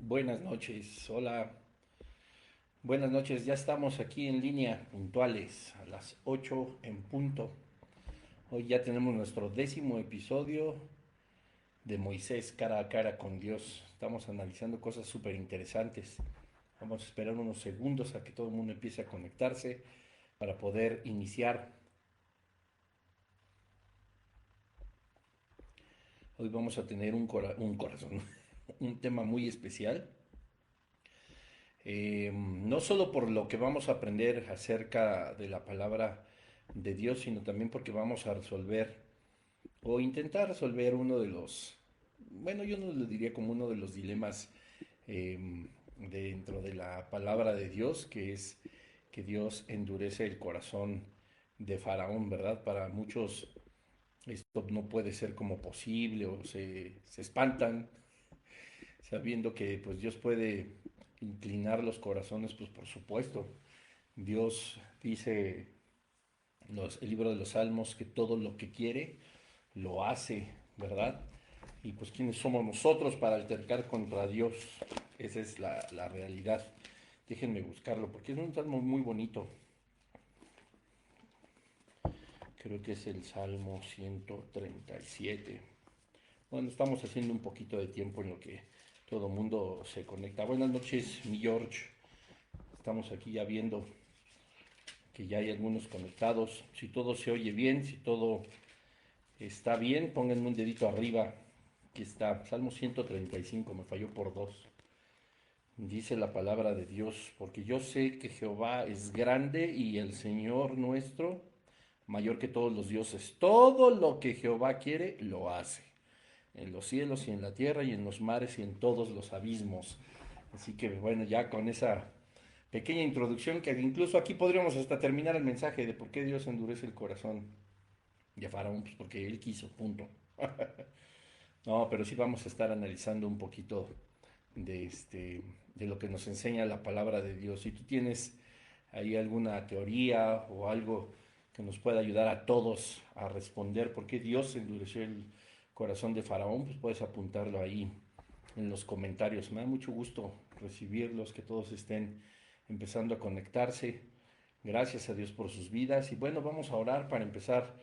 Buenas noches, hola, buenas noches, ya estamos aquí en línea, puntuales, a las 8 en punto. Hoy ya tenemos nuestro 10º episodio de Moisés cara a cara con Dios. Estamos analizando cosas súper interesantes. Vamos a esperar unos segundos a que todo el mundo empiece a conectarse para poder iniciar. Hoy vamos a tener un corazón, un tema muy especial. No solo por lo que vamos a aprender acerca de la palabra de Dios, sino también porque vamos a resolver o intentar resolver uno de los, bueno, yo no lo diría como uno de los dilemas dentro de la palabra de Dios, que es que Dios endurece el corazón de Faraón, ¿verdad? Para muchos esto no puede ser como posible o se espantan sabiendo que pues Dios puede inclinar los corazones, pues por supuesto. Dios dice el libro de los Salmos que todo lo que quiere lo hace, ¿verdad? Y pues quiénes somos nosotros para altercar contra Dios. Esa es la realidad. Déjenme buscarlo porque es un salmo muy bonito. Creo que es el Salmo 137. Bueno, estamos haciendo un poquito de tiempo en lo que todo mundo se conecta. Buenas noches, mi George. Estamos aquí ya viendo que ya hay algunos conectados. Si todo se oye bien, si todo está bien, pónganme un dedito arriba. Aquí está, Salmo 135, me falló por dos. Dice la palabra de Dios, porque yo sé que Jehová es grande y el Señor nuestro mayor que todos los dioses. Todo lo que Jehová quiere, lo hace. En los cielos y en la tierra y en los mares y en todos los abismos. Así que bueno, ya con esa pequeña introducción, que incluso aquí podríamos hasta terminar el mensaje de por qué Dios endurece el corazón de Faraón, pues porque él quiso, punto. No, pero sí vamos a estar analizando un poquito de lo que nos enseña la palabra de Dios. Si tú tienes ahí alguna teoría o algo que nos pueda ayudar a todos a responder por qué Dios endureció el corazón de Faraón, pues puedes apuntarlo ahí en los comentarios. Me da mucho gusto recibirlos, que todos estén empezando a conectarse. Gracias a Dios por sus vidas. Y bueno, vamos a orar para empezar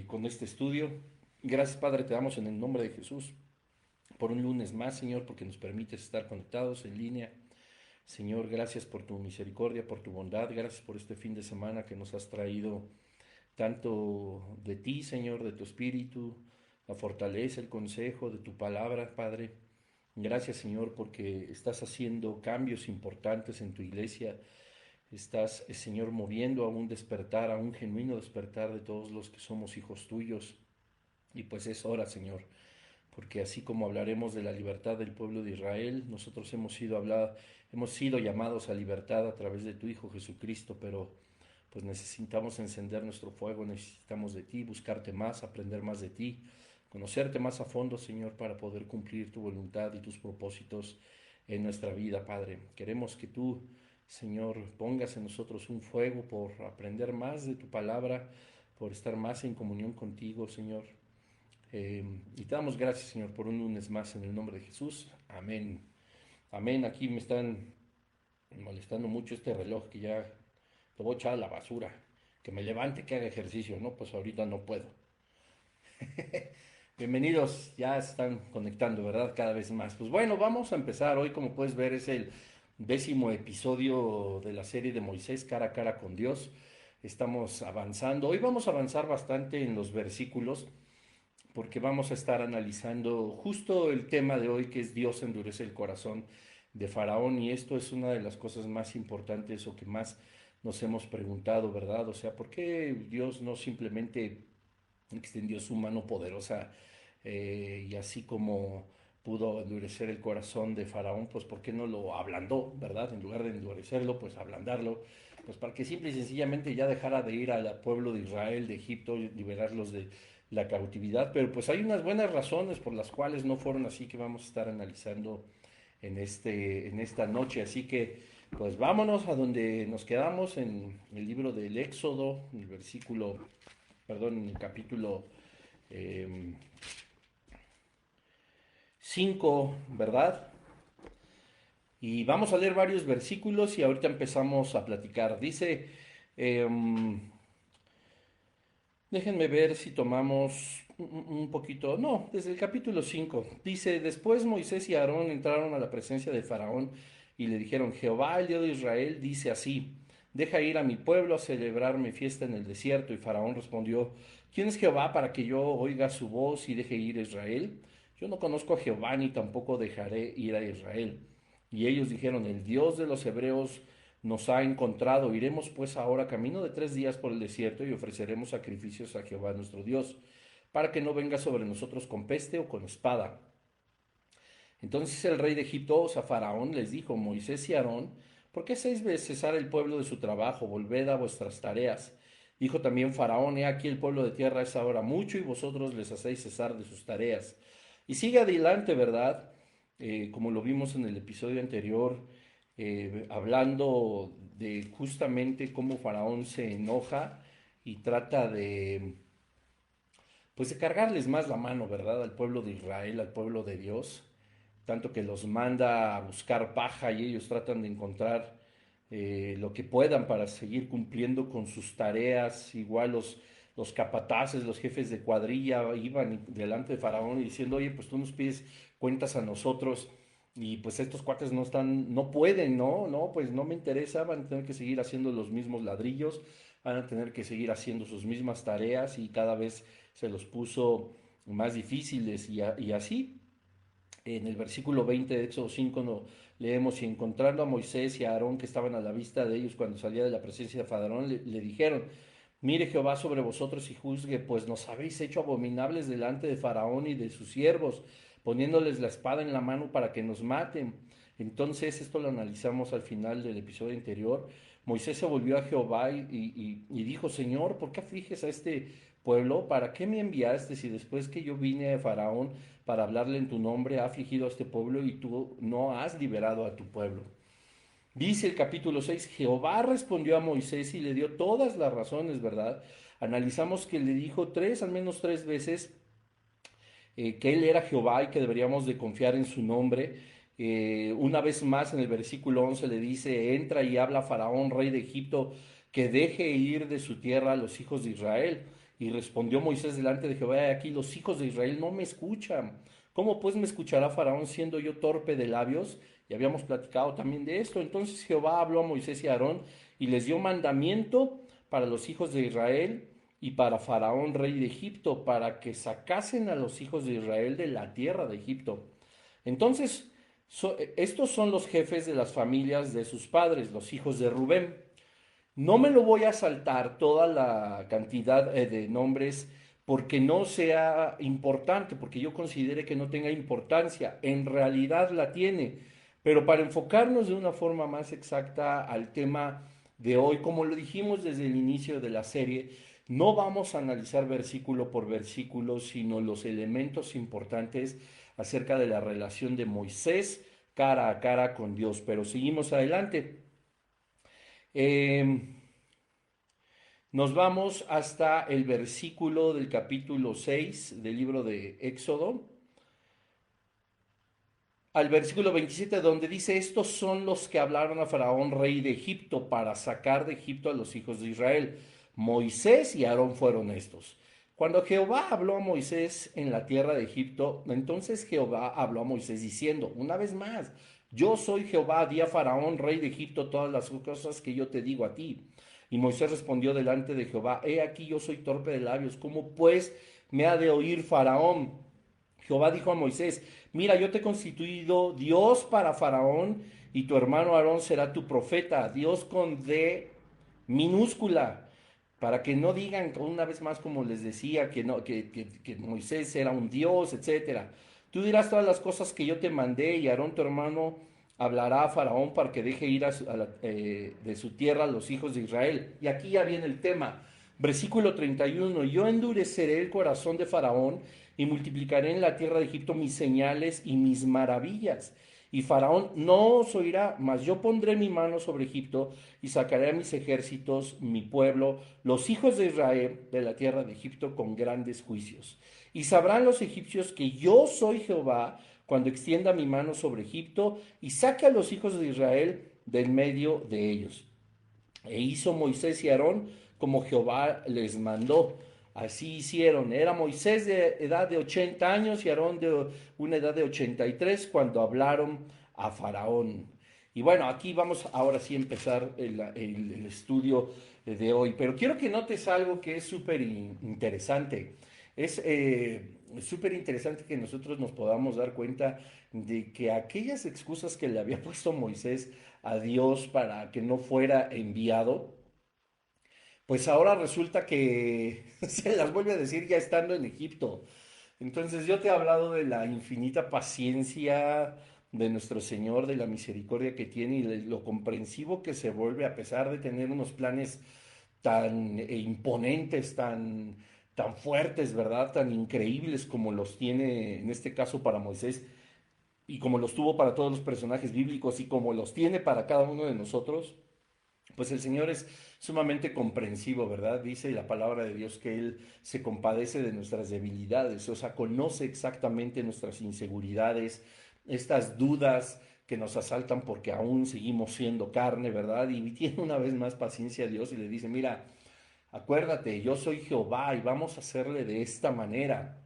con este estudio. Gracias, Padre, te damos en el nombre de Jesús por un lunes más, Señor, porque nos permites estar conectados en línea. Señor, gracias por tu misericordia, por tu bondad, gracias por este fin de semana que nos has traído tanto de ti, Señor, de tu espíritu, la fortaleza, el consejo de tu palabra, Padre. Gracias, Señor, porque estás haciendo cambios importantes en tu iglesia. Estás, Señor, moviendo a un despertar, a un genuino despertar de todos los que somos hijos tuyos. Y pues es hora, Señor, porque así como hablaremos de la libertad del pueblo de Israel, nosotros hemos sido llamados a libertad a través de tu Hijo Jesucristo, pero pues necesitamos encender nuestro fuego, necesitamos de ti, buscarte más, aprender más de ti, conocerte más a fondo, Señor, para poder cumplir tu voluntad y tus propósitos en nuestra vida, Padre. Queremos que tú, Señor, pongas en nosotros un fuego por aprender más de tu palabra, por estar más en comunión contigo, Señor. Y te damos gracias, Señor, por un lunes más en el nombre de Jesús. Amén. Amén. Aquí me están molestando mucho este reloj que ya lo voy a echar a la basura. Que me levante, que haga ejercicio. No, pues ahorita no puedo. Bienvenidos, ya se están conectando, ¿verdad? Cada vez más. Pues bueno, vamos a empezar. Hoy, como puedes ver, es el 10º episodio de la serie de Moisés cara a cara con Dios. Estamos avanzando. Hoy vamos a avanzar bastante en los versículos porque vamos a estar analizando justo el tema de hoy, que es Dios endurece el corazón de Faraón, y esto es una de las cosas más importantes o que más nos hemos preguntado, ¿verdad? O sea, ¿por qué Dios no simplemente extendió su mano poderosa y así como pudo endurecer el corazón de Faraón, pues ¿por qué no lo ablandó, verdad? En lugar de endurecerlo, pues ablandarlo, pues para que simple y sencillamente ya dejara de ir al pueblo de Israel, de Egipto, y liberarlos de la cautividad. Pero pues hay unas buenas razones por las cuales no fueron así, que vamos a estar analizando en esta noche. Así que pues vámonos a donde nos quedamos en el libro del Éxodo, en el versículo, perdón, en el capítulo eh, 5, ¿verdad? Y vamos a leer varios versículos y ahorita empezamos a platicar. Dice, em, déjenme ver si tomamos un poquito, no, desde el capítulo 5. Dice, después Moisés y Aarón entraron a la presencia de Faraón y le dijeron, Jehová, el Dios de Israel, dice así, deja ir a mi pueblo a celebrar mi fiesta en el desierto. Y Faraón respondió, ¿quién es Jehová para que yo oiga su voz y deje ir a Israel? Yo no conozco a Jehová ni tampoco dejaré ir a Israel. Y ellos dijeron, el Dios de los hebreos nos ha encontrado. Iremos pues ahora camino de 3 días por el desierto y ofreceremos sacrificios a Jehová nuestro Dios, para que no venga sobre nosotros con peste o con espada. Entonces el rey de Egipto, o sea, Faraón, les dijo, Moisés y Aarón, ¿por qué hacéis cesar el pueblo de su trabajo? Volved a vuestras tareas. Dijo también Faraón, he aquí el pueblo de tierra es ahora mucho y vosotros les hacéis cesar de sus tareas. Y sigue adelante, ¿verdad? Como lo vimos en el episodio anterior, hablando de justamente cómo Faraón se enoja y trata de, pues de cargarles más la mano, ¿verdad? Al pueblo de Israel, al pueblo de Dios, tanto que los manda a buscar paja y ellos tratan de encontrar lo que puedan para seguir cumpliendo con sus tareas. Igual los capataces, los jefes de cuadrilla iban delante de Faraón y diciendo, oye, pues tú nos pides cuentas a nosotros y pues estos cuates no están, no pueden, no, no, pues no me interesa, van a tener que seguir haciendo los mismos ladrillos, van a tener que seguir haciendo sus mismas tareas y cada vez se los puso más difíciles y así. En el versículo 20 de Éxodo 5 no, leemos, y encontrando a Moisés y a Aarón que estaban a la vista de ellos cuando salía de la presencia de Faraón, le dijeron, mire Jehová sobre vosotros y juzgue, pues nos habéis hecho abominables delante de Faraón y de sus siervos, poniéndoles la espada en la mano para que nos maten. Entonces, esto lo analizamos al final del episodio anterior. Moisés se volvió a Jehová y dijo, Señor, ¿por qué afliges a este pueblo? ¿Para qué me enviaste si después que yo vine de Faraón para hablarle en tu nombre ha afligido a este pueblo y tú no has liberado a tu pueblo? Dice el capítulo 6, Jehová respondió a Moisés y le dio todas las razones, ¿verdad? Analizamos que le dijo al menos tres veces, que él era Jehová y que deberíamos de confiar en su nombre. Una vez más en el versículo 11 le dice, entra y habla a Faraón, rey de Egipto, que deje ir de su tierra a los hijos de Israel. Y respondió Moisés delante de Jehová, aquí los hijos de Israel no me escuchan. ¿Cómo pues me escuchará Faraón siendo yo torpe de labios? Y habíamos platicado también de esto. Entonces Jehová habló a Moisés y a Aarón y les dio mandamiento para los hijos de Israel y para Faraón, rey de Egipto, para que sacasen a los hijos de Israel de la tierra de Egipto. Entonces, estos son los jefes de las familias de sus padres, los hijos de Rubén. No me lo voy a saltar toda la cantidad de nombres porque no sea importante, porque yo considere que no tenga importancia. En realidad la tiene. Pero para enfocarnos de una forma más exacta al tema de hoy, como lo dijimos desde el inicio de la serie, no vamos a analizar versículo por versículo, sino los elementos importantes acerca de la relación de Moisés cara a cara con Dios. Pero seguimos adelante. Eh, Nos vamos hasta el versículo del capítulo 6 del libro de Éxodo, al versículo 27, donde dice, estos son los que hablaron a Faraón, rey de Egipto, para sacar de Egipto a los hijos de Israel. Moisés y Aarón fueron estos. Cuando Jehová habló a Moisés en la tierra de Egipto, entonces Jehová habló a Moisés diciendo, una vez más, yo soy Jehová, di a Faraón, rey de Egipto, todas las cosas que yo te digo a ti. Y Moisés respondió delante de Jehová, he aquí yo soy torpe de labios, ¿cómo pues me ha de oír Faraón? Jehová dijo a Moisés, mira, yo te he constituido Dios para Faraón y tu hermano Aarón será tu profeta, Dios con D minúscula, para que no digan una vez más como les decía que, no, que Moisés era un Dios, etcétera. Tú dirás todas las cosas que yo te mandé y Aarón tu hermano hablará a Faraón para que deje ir de su tierra a los hijos de Israel. Y aquí ya viene el tema. Versículo 31, yo endureceré el corazón de Faraón y multiplicaré en la tierra de Egipto mis señales y mis maravillas. Y Faraón no os oirá, mas yo pondré mi mano sobre Egipto y sacaré a mis ejércitos, mi pueblo, los hijos de Israel de la tierra de Egipto con grandes juicios. Y sabrán los egipcios que yo soy Jehová cuando extienda mi mano sobre Egipto y saque a los hijos de Israel del medio de ellos. E hizo Moisés y Aarón como Jehová les mandó. Así hicieron. Era Moisés de edad de 80 años y Aarón de una edad de 83 cuando hablaron a Faraón. Y bueno, aquí vamos ahora sí a empezar el estudio de hoy. Pero quiero que notes algo que es súper interesante. Es súper interesante que nosotros nos podamos dar cuenta de que aquellas excusas que le había puesto Moisés a Dios para que no fuera enviado, pues ahora resulta que se las vuelve a decir ya estando en Egipto. Entonces yo te he hablado de la infinita paciencia de nuestro Señor, de la misericordia que tiene y de lo comprensivo que se vuelve a pesar de tener unos planes tan imponentes, tan fuertes, ¿verdad? Tan increíbles como los tiene en este caso para Moisés y como los tuvo para todos los personajes bíblicos y como los tiene para cada uno de nosotros. Pues el Señor es sumamente comprensivo, ¿verdad? Dice la palabra de Dios que Él se compadece de nuestras debilidades, o sea, conoce exactamente nuestras inseguridades, estas dudas que nos asaltan porque aún seguimos siendo carne, ¿verdad? Y tiene una vez más paciencia a Dios y le dice, mira, acuérdate, yo soy Jehová y vamos a hacerle de esta manera.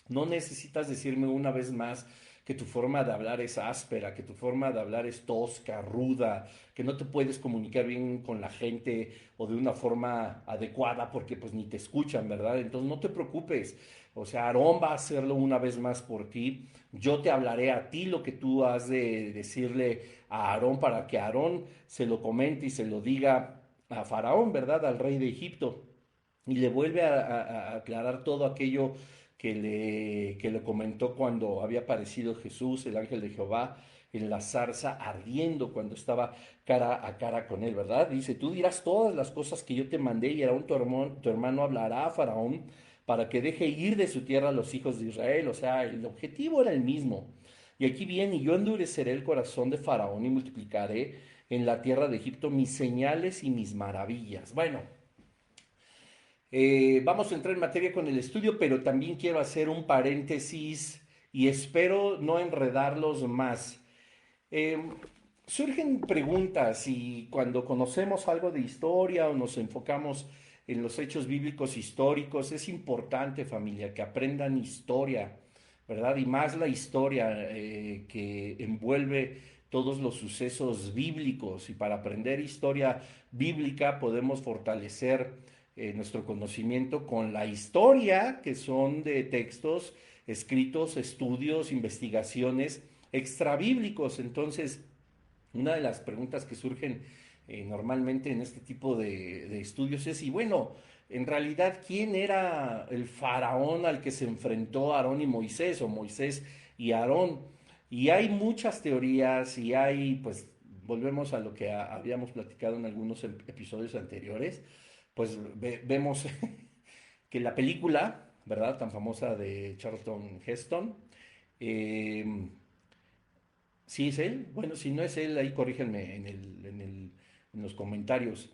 No necesitas decirme una vez más que tu forma de hablar es áspera, que tu forma de hablar es tosca, ruda, que no te puedes comunicar bien con la gente o de una forma adecuada porque pues ni te escuchan, ¿verdad? Entonces no te preocupes. O sea, Aarón va a hacerlo una vez más por ti. Yo te hablaré a ti lo que tú has de decirle a Aarón para que Aarón se lo comente y se lo diga a Faraón, ¿verdad? Al rey de Egipto. Y le vuelve a aclarar todo aquello que le comentó cuando había aparecido Jesús, el ángel de Jehová, en la zarza ardiendo cuando estaba cara a cara con él, ¿verdad? Dice, tú dirás todas las cosas que yo te mandé y Aarón tu hermano hablará a Faraón para que deje ir de su tierra a los hijos de Israel. O sea, el objetivo era el mismo. Y aquí viene, y yo endureceré el corazón de Faraón y multiplicaré en la tierra de Egipto mis señales y mis maravillas. Bueno, vamos a entrar en materia con el estudio, pero también quiero hacer un paréntesis y espero no enredarlos más. Eh, Surgen preguntas y cuando conocemos algo de historia o nos enfocamos en los hechos bíblicos históricos, es importante, familia, que aprendan historia, ¿verdad? Y más la historia que envuelve todos los sucesos bíblicos. Y para aprender historia bíblica podemos fortalecer nuestro conocimiento con la historia, que son de textos escritos, estudios, investigaciones extrabíblicos. Entonces, una de las preguntas que surgen normalmente en este tipo de estudios es, y bueno, en realidad, ¿quién era el faraón al que se enfrentó Aarón y Moisés, o Moisés y Aarón? Y hay muchas teorías y hay, pues, volvemos a lo que habíamos platicado en algunos episodios anteriores, pues vemos que la película, ¿verdad? Tan famosa de Charlton Heston, eh, ¿sí es él? Bueno, si no es él, ahí corrígenme en los comentarios.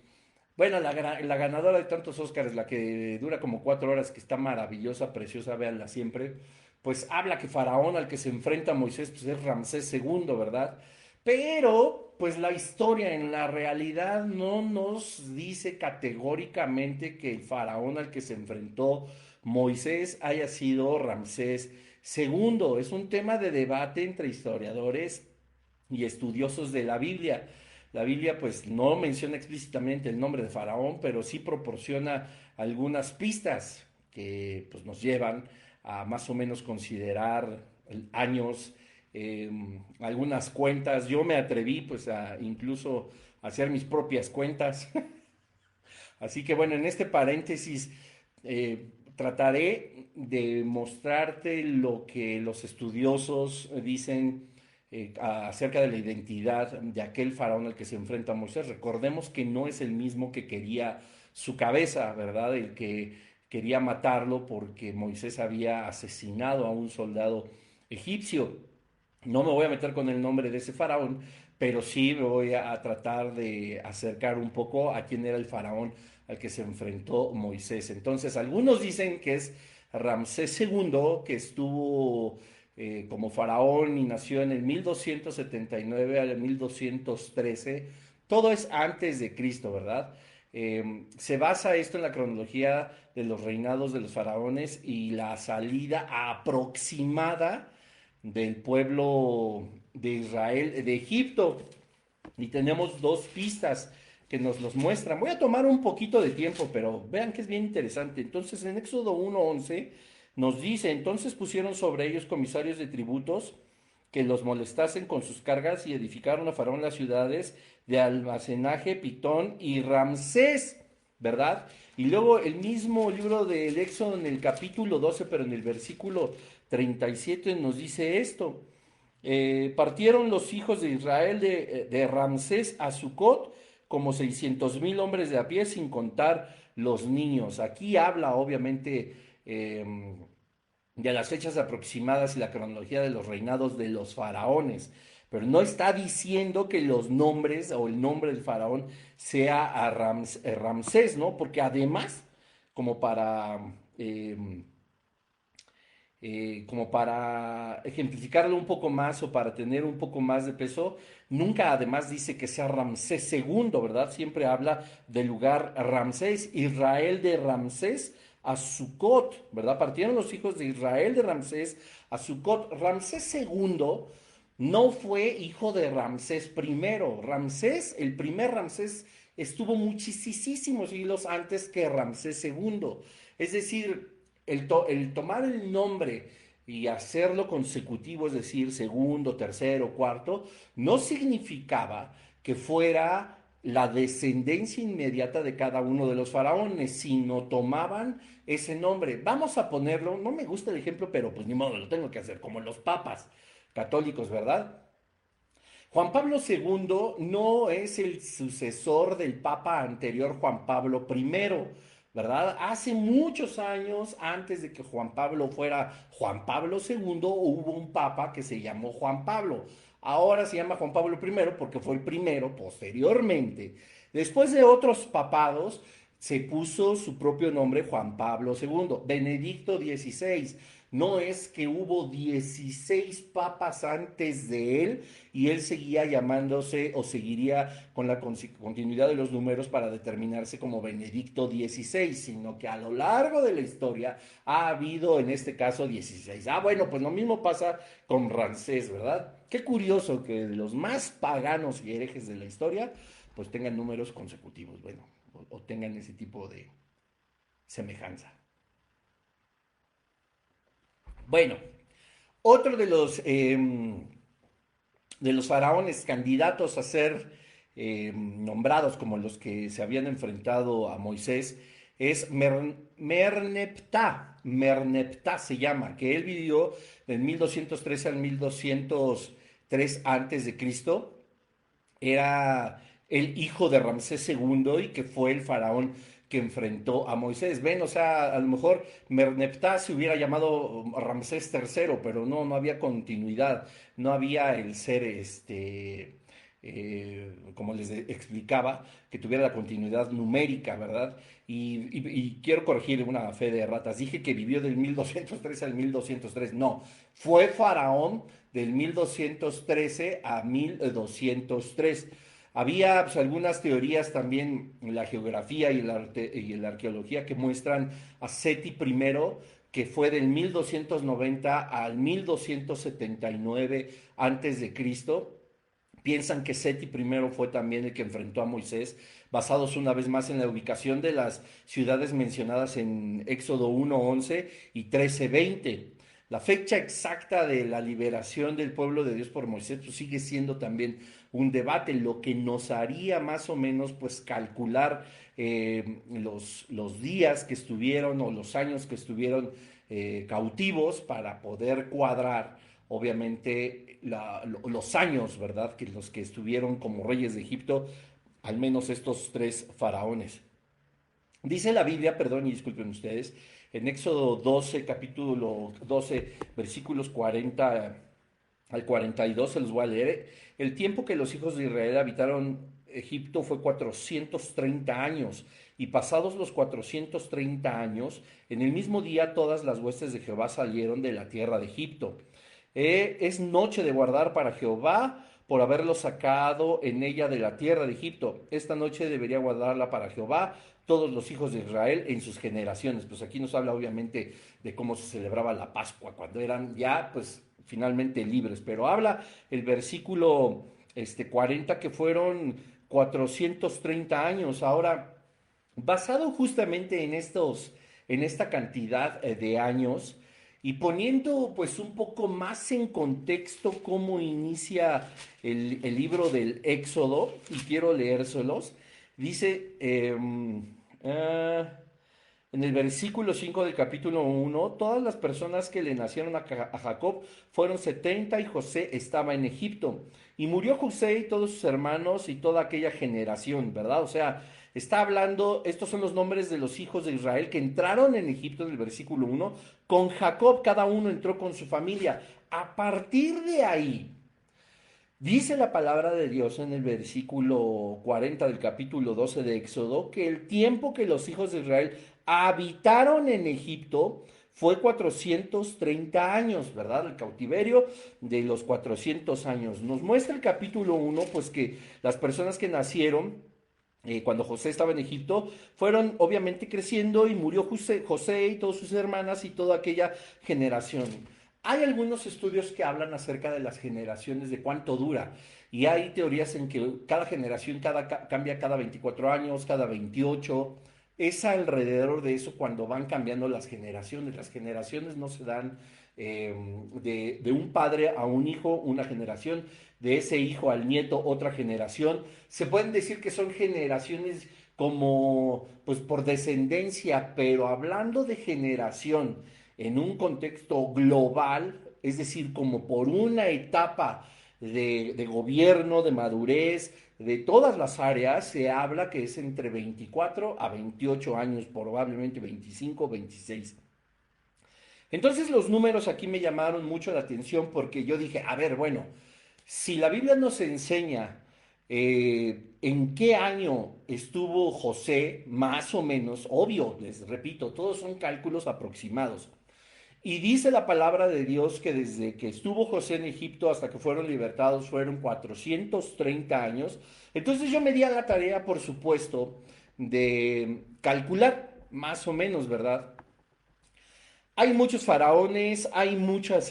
Bueno, la ganadora de tantos Óscares, la que dura como 4 horas, que está maravillosa, preciosa, véanla siempre, pues habla que Faraón al que se enfrenta Moisés, pues es Ramsés II, ¿verdad? Pero, pues la historia en la realidad no nos dice categóricamente que el Faraón al que se enfrentó Moisés haya sido Ramsés II. Es un tema de debate entre historiadores y estudiosos de la Biblia. La Biblia pues no menciona explícitamente el nombre de Faraón, pero sí proporciona algunas pistas que pues nos llevan a más o menos considerar años, eh, algunas cuentas. Yo me atreví pues a incluso hacer mis propias cuentas. Así que bueno, en este paréntesis trataré de mostrarte lo que los estudiosos dicen acerca de la identidad de aquel faraón al que se enfrenta Moisés. Recordemos que no es el mismo que quería su cabeza, ¿verdad? El que quería matarlo porque Moisés había asesinado a un soldado egipcio. No me voy a meter con el nombre de ese faraón, pero sí me voy a tratar de acercar un poco a quién era el faraón al que se enfrentó Moisés. Entonces, algunos dicen que es Ramsés II, que estuvo como faraón y nació en el 1279 al 1213. Todo es antes de Cristo, ¿verdad? Se basa esto en la cronología de los reinados de los faraones y la salida aproximada del pueblo de Israel de Egipto. Y tenemos dos pistas que nos los muestran. Voy a tomar un poquito de tiempo, pero vean que es bien interesante. Entonces, en Éxodo 1:11 nos dice, entonces pusieron sobre ellos comisarios de tributos que los molestasen con sus cargas y edificaron a Faraón las ciudades de almacenaje, Pitón y Ramsés, ¿verdad? Y luego el mismo libro del Éxodo en el capítulo 12, pero en el versículo 37 nos dice esto. Partieron los hijos de Israel de Ramsés a Sucot como 600,000 hombres de a pie, sin contar los niños. Aquí habla, obviamente, de las fechas aproximadas y la cronología de los reinados de los faraones, pero no está diciendo que los nombres o el nombre del faraón sea a Ramsés, ¿no? Porque además, como para como para ejemplificarlo un poco más o para tener un poco más de peso, nunca además dice que sea Ramsés segundo, ¿verdad? Siempre habla del lugar Ramsés, Israel de Ramsés a Sucot, ¿verdad? Partieron los hijos de Israel de Ramsés a Sucot. Ramsés segundo no fue hijo de Ramsés primero. Ramsés, el primer Ramsés, estuvo muchísimos siglos antes que Ramsés segundo. Es decir, el tomar el nombre y hacerlo consecutivo, es decir, segundo, tercero, cuarto, no significaba que fuera la descendencia inmediata de cada uno de los faraones, sino tomaban ese nombre. Vamos a ponerlo, no me gusta el ejemplo, pero pues ni modo, lo tengo que hacer, como los papas católicos, ¿verdad? Juan Pablo II no es el sucesor del Papa anterior Juan Pablo I, ¿verdad? Hace muchos años, antes de que Juan Pablo fuera Juan Pablo II, hubo un Papa que se llamó Juan Pablo. Ahora se llama Juan Pablo I porque fue el primero posteriormente. Después de otros papados, se puso su propio nombre Juan Pablo II, Benedicto XVI. No es que hubo 16 papas antes de él y él seguía llamándose o seguiría con la continuidad de los números para determinarse como Benedicto XVI, sino que a lo largo de la historia ha habido en este caso 16. Ah, bueno, pues lo mismo pasa con Ramsés, ¿verdad? Qué curioso que de los más paganos y herejes de la historia, pues tengan números consecutivos, bueno, o tengan ese tipo de semejanza. Bueno, otro de los faraones candidatos a ser nombrados como los que se habían enfrentado a Moisés es Merneptah. Merneptah se llama, que él vivió del 1213 al 1203 antes de Cristo. Era el hijo de Ramsés segundo y que fue el faraón que enfrentó a Moisés. Ven, o sea, a lo mejor Merneptah se hubiera llamado Ramsés tercero, pero no, no había continuidad, no había el ser, como les explicaba, que tuviera la continuidad numérica, ¿verdad? Y quiero corregir una fe de ratas. Dije que vivió del 1213 al 1203. No, fue faraón del 1213 a 1203. Había pues, algunas teorías también en la geografía y la arqueología que muestran a Seti I, que fue del 1290 al 1279 antes de Cristo. Piensan que Seti I fue también el que enfrentó a Moisés, basados una vez más en la ubicación de las ciudades mencionadas en Éxodo 1:11 y 13:20. La fecha exacta de la liberación del pueblo de Dios por Moisés pues, sigue siendo también un debate, lo que nos haría más o menos pues calcular los días que estuvieron o los años que estuvieron cautivos para poder cuadrar obviamente los años, ¿verdad? Que los que estuvieron como reyes de Egipto, al menos estos tres faraones. Dice la Biblia, perdón y disculpen ustedes, en Éxodo 12, capítulo 12, versículos 40 al 42, se los voy a leer. El tiempo que los hijos de Israel habitaron Egipto fue 430 años, y pasados los 430 años, en el mismo día todas las huestes de Jehová salieron de la tierra de Egipto. Es noche de guardar para Jehová por haberlo sacado en ella de la tierra de Egipto. Esta noche debería guardarla para Jehová todos los hijos de Israel en sus generaciones. Pues aquí nos habla obviamente de cómo se celebraba la Pascua, cuando eran ya pues finalmente libres, pero habla el versículo 40 que fueron 430 años. Ahora, basado justamente en esta cantidad de años y poniendo pues un poco más en contexto cómo inicia el libro del Éxodo, y quiero leérselos, dice en el versículo 5 del capítulo 1, todas las personas que le nacieron a Jacob fueron 70 y José estaba en Egipto. Y murió José y todos sus hermanos y toda aquella generación, ¿verdad? O sea, está hablando, estos son los nombres de los hijos de Israel que entraron en Egipto en el versículo 1. Con Jacob cada uno entró con su familia. A partir de ahí, dice la palabra de Dios en el versículo 40 del capítulo 12 de Éxodo que el tiempo que los hijos de Israel habitaron en Egipto fue 430 años, ¿verdad? El cautiverio de los 400 años. Nos muestra el capítulo 1, pues que las personas que nacieron cuando José estaba en Egipto, fueron obviamente creciendo y murió José y todas sus hermanas y toda aquella generación. Hay algunos estudios que hablan acerca de las generaciones, de cuánto dura. Y hay teorías en que cada generación cambia cada 24 años, cada 28. Es alrededor de eso cuando van cambiando las generaciones. Las generaciones no se dan de un padre a un hijo, una generación, de ese hijo al nieto, otra generación. Se pueden decir que son generaciones como, pues por descendencia, pero hablando de generación en un contexto global, es decir, como por una etapa de gobierno, de madurez, de todas las áreas, se habla que es entre 24 a 28 años, probablemente 25, 26. Entonces los números aquí me llamaron mucho la atención porque yo dije, a ver, bueno, si la Biblia nos enseña en qué año estuvo José, más o menos, obvio, les repito, todos son cálculos aproximados. Y dice la palabra de Dios que desde que estuvo José en Egipto hasta que fueron libertados fueron 430 años. Entonces yo me di a la tarea, por supuesto, de calcular más o menos, ¿verdad? Hay muchos faraones, hay muchas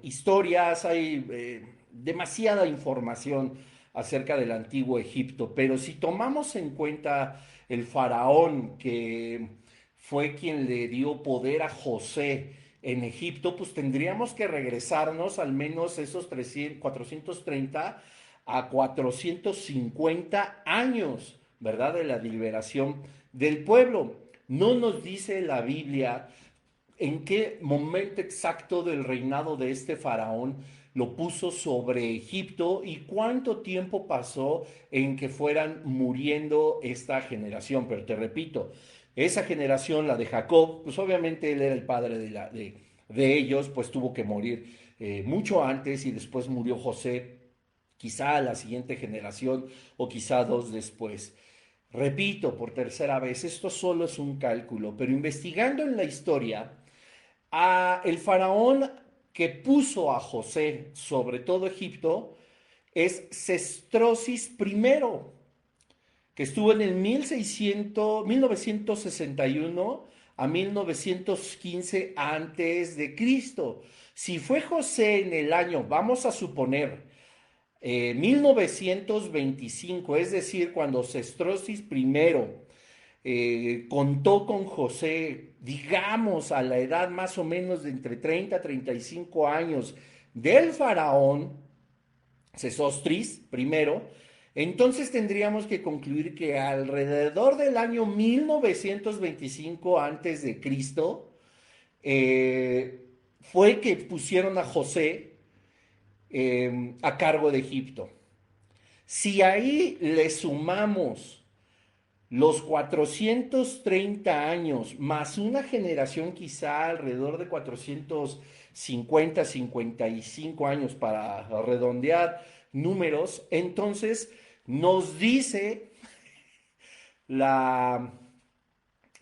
historias, hay demasiada información acerca del antiguo Egipto, pero si tomamos en cuenta el faraón que fue quien le dio poder a José en Egipto, pues tendríamos que regresarnos al menos esos 300, 430 a 450 años, ¿verdad? De la liberación del pueblo. No nos dice la Biblia en qué momento exacto del reinado de este faraón lo puso sobre Egipto y cuánto tiempo pasó en que fueran muriendo esta generación. Pero te repito, esa generación, la de Jacob, pues obviamente él era el padre de ellos, pues tuvo que morir mucho antes y después murió José, quizá a la siguiente generación o quizá dos después. Repito por tercera vez, esto solo es un cálculo, pero investigando en la historia, el faraón que puso a José sobre todo Egipto es Sestrosis I, que estuvo en el 1961 a 1915 antes de Cristo. Si fue José en el año, vamos a suponer, 1925, es decir, cuando Sestrosis I contó con José, digamos, a la edad más o menos de entre 30 a 35 años del faraón, Sesostris primero, entonces tendríamos que concluir que alrededor del año 1925 antes de Cristo fue que pusieron a José a cargo de Egipto. Si ahí le sumamos los 430 años más una generación quizá alrededor de 450, 55 años para redondear números, entonces nos dice la,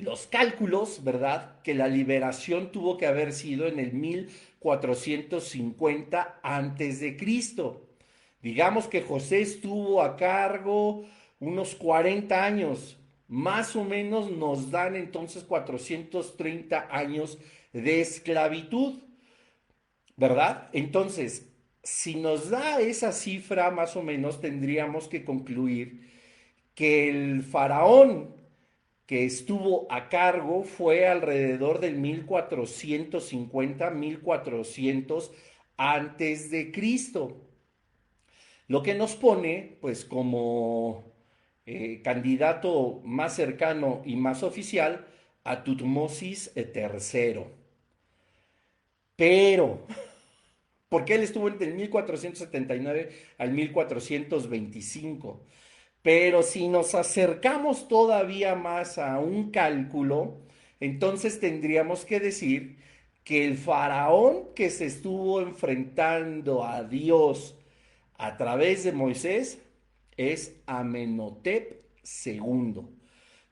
los cálculos, ¿verdad? Que la liberación tuvo que haber sido en el 1450 antes de Cristo. Digamos que José estuvo a cargo unos 40 años, más o menos nos dan entonces 430 años de esclavitud, ¿verdad? Entonces, si nos da esa cifra, más o menos tendríamos que concluir que el faraón que estuvo a cargo fue alrededor del 1450, 1400 antes de Cristo. Lo que nos pone, pues, como candidato más cercano y más oficial a Tutmosis III. Pero, porque él estuvo entre el 1479 al 1425. Pero si nos acercamos todavía más a un cálculo, entonces tendríamos que decir que el faraón que se estuvo enfrentando a Dios a través de Moisés es Amenhotep II,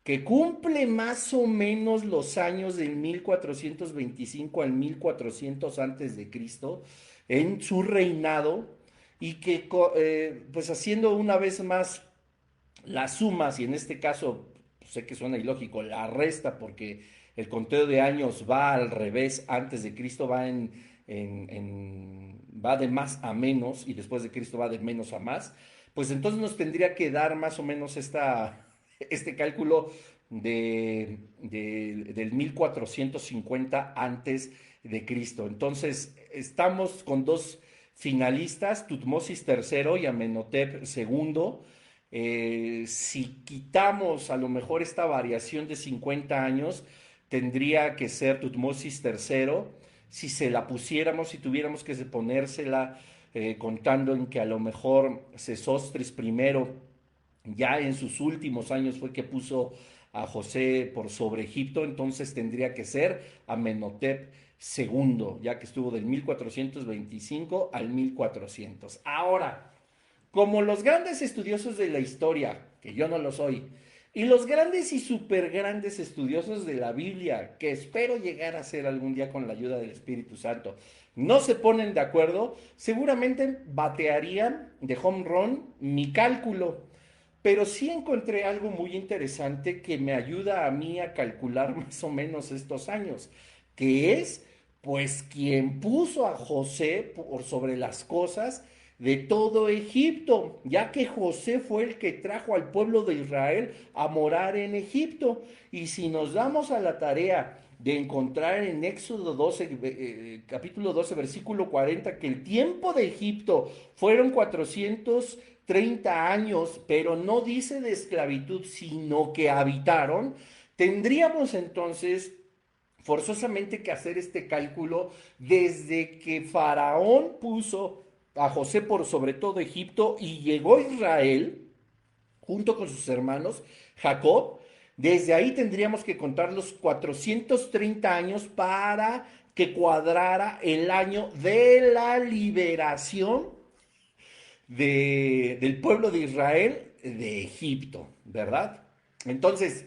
que cumple más o menos los años del 1425 al 1400 antes de Cristo en su reinado y que pues haciendo una vez más las sumas, y en este caso sé que suena ilógico, la resta porque el conteo de años va al revés, antes de Cristo va va de más a menos y después de Cristo va de menos a más, pues entonces nos tendría que dar más o menos este cálculo del 1450 antes de Cristo. Entonces estamos con dos finalistas, Tutmosis III y Amenhotep II. Si quitamos a lo mejor esta variación de 50 años, tendría que ser Tutmosis III. Si se la pusiéramos, si tuviéramos que ponérsela, contando en que a lo mejor Sesostris primero, ya en sus últimos años fue que puso a José por sobre Egipto, entonces tendría que ser Amenhotep II, ya que estuvo del 1425 al 1400. Ahora, como los grandes estudiosos de la historia, que yo no lo soy, y los grandes y super grandes estudiosos de la Biblia, que espero llegar a ser algún día con la ayuda del Espíritu Santo, no se ponen de acuerdo, seguramente batearían de home run mi cálculo. Pero sí encontré algo muy interesante que me ayuda a mí a calcular más o menos estos años, que es pues quien puso a José por sobre las cosas de todo Egipto, ya que José fue el que trajo al pueblo de Israel a morar en Egipto. Y si nos damos a la tarea de encontrar en Éxodo 12, capítulo 12, versículo 40, que el tiempo de Egipto fueron 430 años, pero no dice de esclavitud, sino que habitaron, tendríamos entonces forzosamente que hacer este cálculo desde que Faraón puso a José por sobre todo Egipto y llegó a Israel junto con sus hermanos Jacob. Desde ahí tendríamos que contar los 430 años para que cuadrara el año de la liberación del pueblo de Israel de Egipto, ¿verdad? Entonces,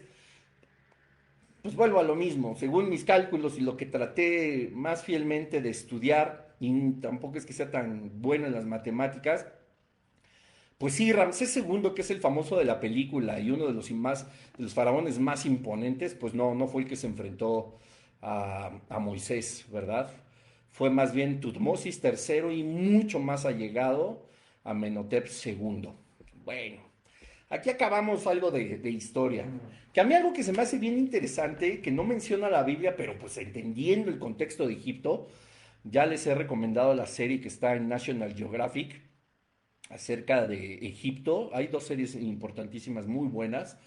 pues vuelvo a lo mismo, según mis cálculos y lo que traté más fielmente de estudiar, y tampoco es que sea tan bueno en las matemáticas, pues sí, Ramsés II, que es el famoso de la película y uno de de los faraones más imponentes, pues no fue el que se enfrentó a Moisés, ¿verdad? Fue más bien Tutmosis III y mucho más allegado a Amenhotep II. Bueno, aquí acabamos algo de historia. Que a mí algo que se me hace bien interesante, que no menciona la Biblia, pero pues entendiendo el contexto de Egipto, ya les he recomendado la serie que está en National Geographic acerca de Egipto. Hay dos series importantísimas, muy buenas,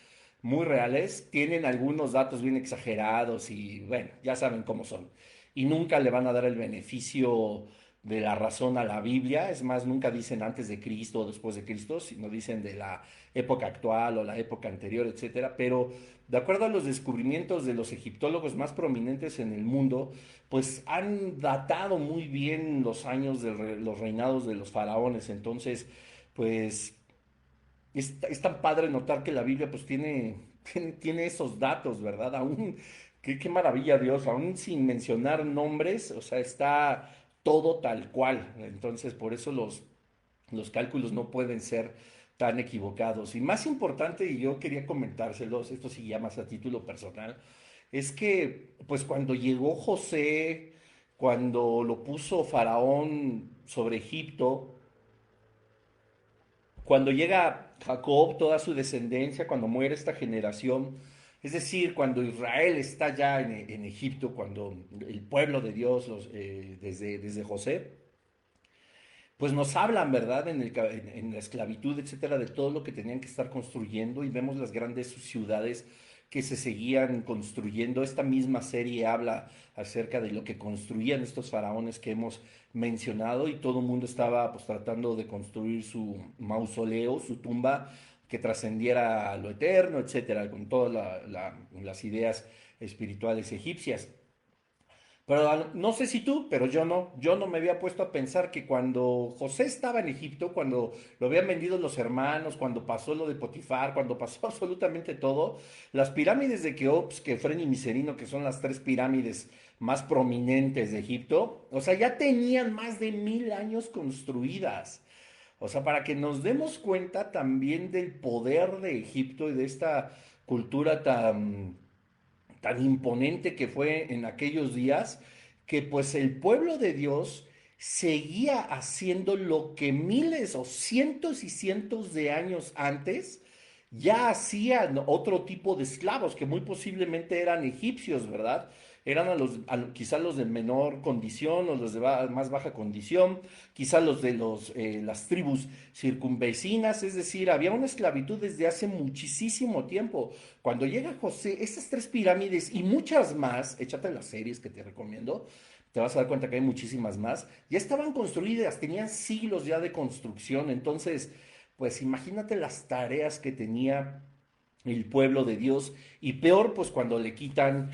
muy reales. Tienen algunos datos bien exagerados y bueno, ya saben cómo son. Y nunca le van a dar el beneficio de la razón a la Biblia. Es más, nunca dicen antes de Cristo o después de Cristo, sino dicen de la época actual o la época anterior, etcétera. Pero de acuerdo a los descubrimientos de los egiptólogos más prominentes en el mundo, pues han datado muy bien los años de los reinados de los faraones. Entonces, pues es tan padre notar que la Biblia pues tiene tiene esos datos, ¿verdad? Aún, qué maravilla Dios, aún sin mencionar nombres, o sea, está todo tal cual. Entonces, por eso los cálculos no pueden ser tan equivocados. Y más importante, y yo quería comentárselos, esto sí ya más a título personal, es que pues cuando llegó José, cuando lo puso Faraón sobre Egipto, cuando llega Jacob, toda su descendencia, cuando muere esta generación, es decir, cuando Israel está ya en Egipto, cuando el pueblo de Dios, desde José, pues nos hablan, ¿verdad? En la esclavitud, etcétera, de todo lo que tenían que estar construyendo y vemos las grandes ciudades que se seguían construyendo. Esta misma serie habla acerca de lo que construían estos faraones que hemos mencionado y todo el mundo estaba pues tratando de construir su mausoleo, su tumba que trascendiera a lo eterno, etcétera, con todas las ideas espirituales egipcias. Pero no sé si tú, pero yo no me había puesto a pensar que cuando José estaba en Egipto, cuando lo habían vendido los hermanos, cuando pasó lo de Potifar, cuando pasó absolutamente todo, las pirámides de Keops, Kefren y Miserino, que son las tres pirámides más prominentes de Egipto, o sea, ya tenían más de 1000 años construidas. O sea, para que nos demos cuenta también del poder de Egipto y de esta cultura tan imponente que fue en aquellos días, que pues el pueblo de Dios seguía haciendo lo que miles o cientos y cientos de años antes ya hacían otro tipo de esclavos, que muy posiblemente eran egipcios, ¿verdad? Eran quizá los de menor condición o los de más baja condición, quizá los de las tribus circunvecinas, es decir, había una esclavitud desde hace muchísimo tiempo. Cuando llega José, estas tres pirámides y muchas más, échate las series que te recomiendo, te vas a dar cuenta que hay muchísimas más, ya estaban construidas, tenían siglos ya de construcción, entonces, pues imagínate las tareas que tenía el pueblo de Dios y peor pues cuando le quitan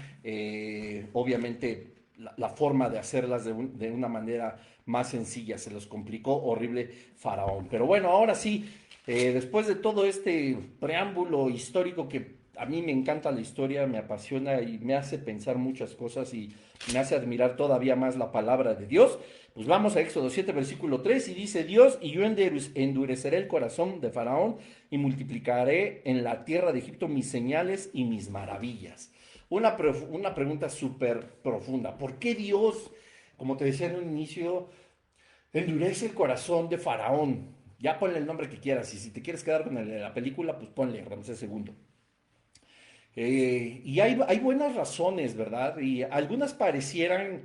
obviamente la forma de hacerlas de una manera más sencilla, se los complicó horrible Faraón. Pero bueno, ahora sí, después de todo este preámbulo histórico que a mí me encanta la historia, me apasiona y me hace pensar muchas cosas y me hace admirar todavía más la palabra de Dios, pues vamos a Éxodo 7, versículo 3 y dice Dios, y yo endureceré el corazón de Faraón y multiplicaré en la tierra de Egipto mis señales y mis maravillas. Una pregunta súper profunda. ¿Por qué Dios, como te decía en un inicio, endurece el corazón de Faraón? Ya ponle el nombre que quieras y si te quieres quedar con el de la película, pues ponle Ramsés II. Y hay buenas razones, ¿verdad? Y algunas parecieran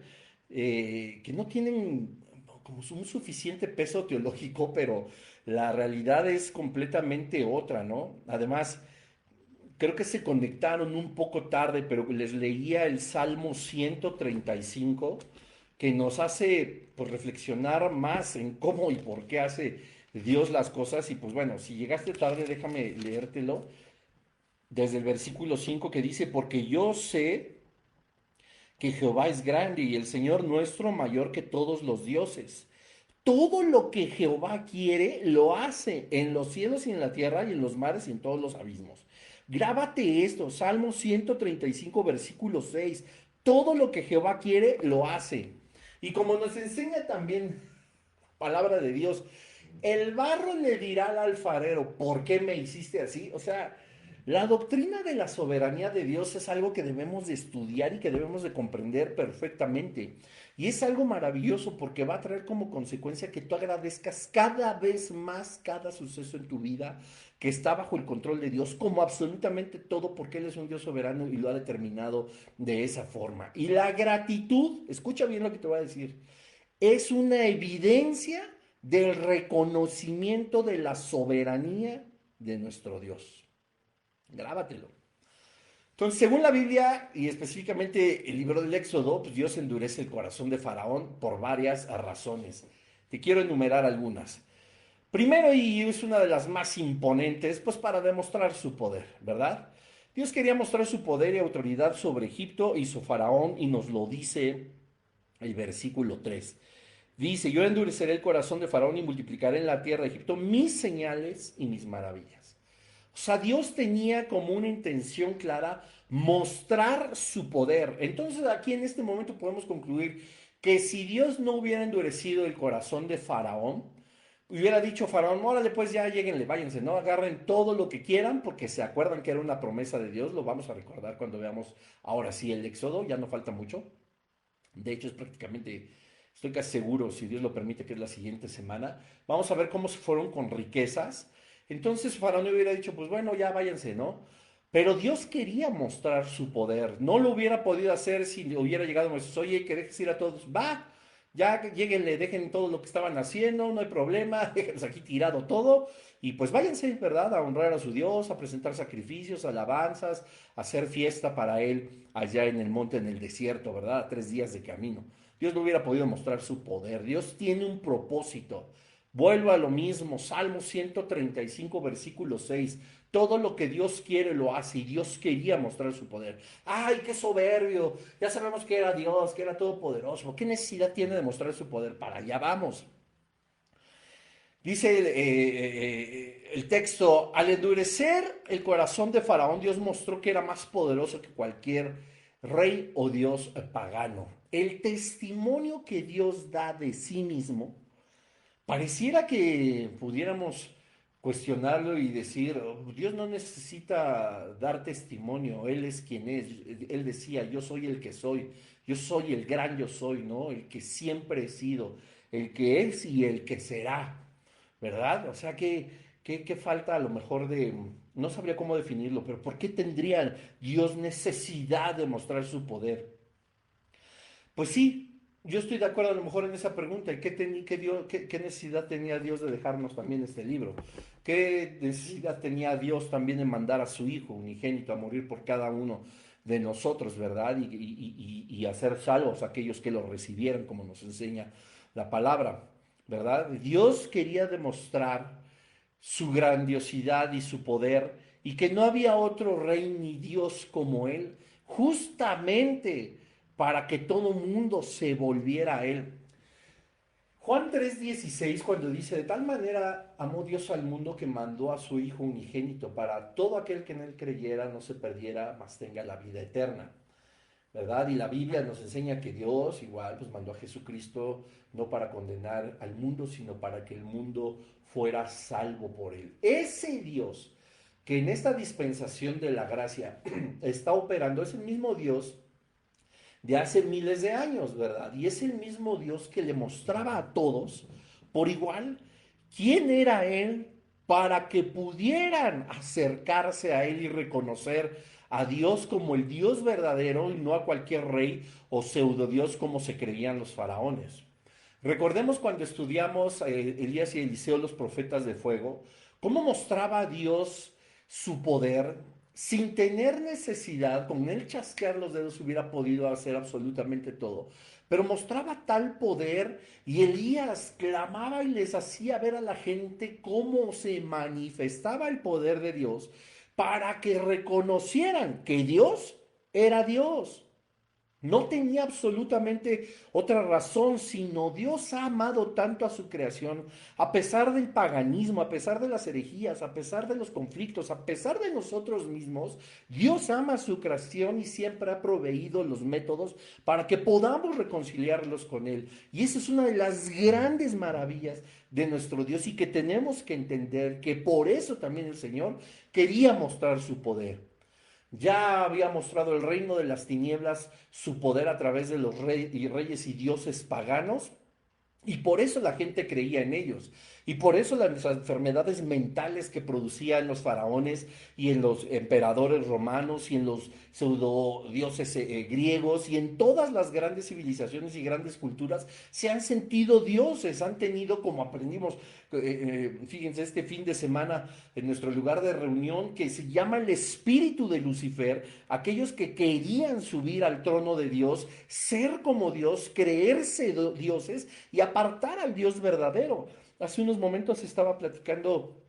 que no tienen como un suficiente peso teológico, pero la realidad es completamente otra, ¿no? Además, creo que se conectaron un poco tarde, pero les leía el Salmo 135, que nos hace pues, reflexionar más en cómo y por qué hace Dios las cosas. Y pues bueno, si llegaste tarde, déjame leértelo desde el versículo 5 que dice, porque yo sé que Jehová es grande y el Señor nuestro mayor que todos los dioses. Todo lo que Jehová quiere lo hace en los cielos y en la tierra y en los mares y en todos los abismos. Grábate esto, Salmo 135, versículo 6. Todo lo que Jehová quiere lo hace. Y como nos enseña también palabra de Dios, el barro le dirá al alfarero, ¿por qué me hiciste así? O sea, la doctrina de la soberanía de Dios es algo que debemos de estudiar y que debemos de comprender perfectamente. Y es algo maravilloso porque va a traer como consecuencia que tú agradezcas cada vez más cada suceso en tu vida que está bajo el control de Dios, como absolutamente todo, porque Él es un Dios soberano y lo ha determinado de esa forma. Y la gratitud, escucha bien lo que te voy a decir, es una evidencia del reconocimiento de la soberanía de nuestro Dios. Grábatelo. Entonces, según la Biblia y específicamente el libro del Éxodo, pues Dios endurece el corazón de Faraón por varias razones. Te quiero enumerar algunas. Primero, y es una de las más imponentes, pues para demostrar su poder, ¿verdad? Dios quería mostrar su poder y autoridad sobre Egipto y su faraón y nos lo dice el versículo 3. Dice, yo endureceré el corazón de Faraón y multiplicaré en la tierra de Egipto mis señales y mis maravillas. O sea, Dios tenía como una intención clara mostrar su poder. Entonces aquí en este momento podemos concluir que si Dios no hubiera endurecido el corazón de Faraón, hubiera dicho Faraón, órale pues ya lleguenle, váyanse, ¿no? Agarren todo lo que quieran porque se acuerdan que era una promesa de Dios, lo vamos a recordar cuando veamos ahora sí el Éxodo, ya no falta mucho. De hecho es prácticamente, estoy casi seguro, si Dios lo permite, que es la siguiente semana. Vamos a ver cómo se fueron con riquezas. Entonces Faraón hubiera dicho, pues bueno, ya váyanse, ¿no? Pero Dios quería mostrar su poder. No lo hubiera podido hacer si hubiera llegado Moisés, oye, que dejes ir a todos. Va, ya lleguenle, dejen todo lo que estaban haciendo, no hay problema, déjenlos aquí tirado todo. Y pues váyanse, ¿verdad? A honrar a su Dios, a presentar sacrificios, alabanzas, a hacer fiesta para Él allá en el monte, en el desierto, ¿verdad? A 3 días de camino. Dios no hubiera podido mostrar su poder. Dios tiene un propósito. Vuelvo a lo mismo, Salmo 135, versículo 6. Todo lo que Dios quiere lo hace y Dios quería mostrar su poder. ¡Ay, qué soberbio! Ya sabemos que era Dios, que era todopoderoso. ¿Qué necesidad tiene de mostrar su poder? Para allá vamos. Dice el texto, al endurecer el corazón de Faraón, Dios mostró que era más poderoso que cualquier rey o dios pagano. El testimonio que Dios da de sí mismo, pareciera que pudiéramos cuestionarlo y decir, "Oh, Dios no necesita dar testimonio, Él es quien es. Él decía, yo soy el que soy, yo soy el gran yo soy, ¿no? El que siempre he sido, el que es y el que será, ¿verdad? O sea, que falta a lo mejor de, no sabría cómo definirlo, pero ¿por qué tendría Dios necesidad de mostrar su poder? Pues sí, yo estoy de acuerdo a lo mejor en esa pregunta. ¿Qué necesidad tenía Dios de dejarnos también este libro? ¿Qué necesidad tenía Dios también de mandar a su Hijo unigénito a morir por cada uno de nosotros, ¿verdad? Y hacer salvos a aquellos que lo recibieran, como nos enseña la palabra, ¿verdad? Dios quería demostrar su grandiosidad y su poder y que no había otro rey ni Dios como Él, justamente para que todo mundo se volviera a Él. Juan 3:16 cuando dice, de tal manera amó Dios al mundo que mandó a su Hijo unigénito para todo aquel que en Él creyera no se perdiera, mas tenga la vida eterna. ¿Verdad? Y la Biblia nos enseña que Dios igual pues mandó a Jesucristo no para condenar al mundo, sino para que el mundo fuera salvo por él. Ese Dios que en esta dispensación de la gracia está operando es el mismo Dios de hace miles de años, ¿verdad? Y es el mismo Dios que le mostraba a todos por igual quién era Él para que pudieran acercarse a Él y reconocer a Dios como el Dios verdadero y no a cualquier rey o pseudo Dios como se creían los faraones. Recordemos cuando estudiamos Elías y Eliseo, los profetas de fuego, cómo mostraba a Dios su poder sin tener necesidad, con él chasquear los dedos hubiera podido hacer absolutamente todo, pero mostraba tal poder y Elías clamaba y les hacía ver a la gente cómo se manifestaba el poder de Dios para que reconocieran que Dios era Dios. No tenía absolutamente otra razón, sino Dios ha amado tanto a su creación, a pesar del paganismo, a pesar de las herejías, a pesar de los conflictos, a pesar de nosotros mismos, Dios ama a su creación y siempre ha proveído los métodos para que podamos reconciliarlos con Él. Y esa es una de las grandes maravillas de nuestro Dios y que tenemos que entender que por eso también el Señor quería mostrar su poder. Ya había mostrado el reino de las tinieblas su poder a través de los reyes y dioses paganos, y por eso la gente creía en ellos. Y por eso las enfermedades mentales que producían los faraones y en los emperadores romanos y en los pseudo dioses griegos y en todas las grandes civilizaciones y grandes culturas se han sentido dioses, han tenido como aprendimos, fíjense, este fin de semana en nuestro lugar de reunión que se llama el espíritu de Lucifer, aquellos que querían subir al trono de Dios, ser como Dios, creerse dioses y apartar al Dios verdadero. Hace unos momentos estaba platicando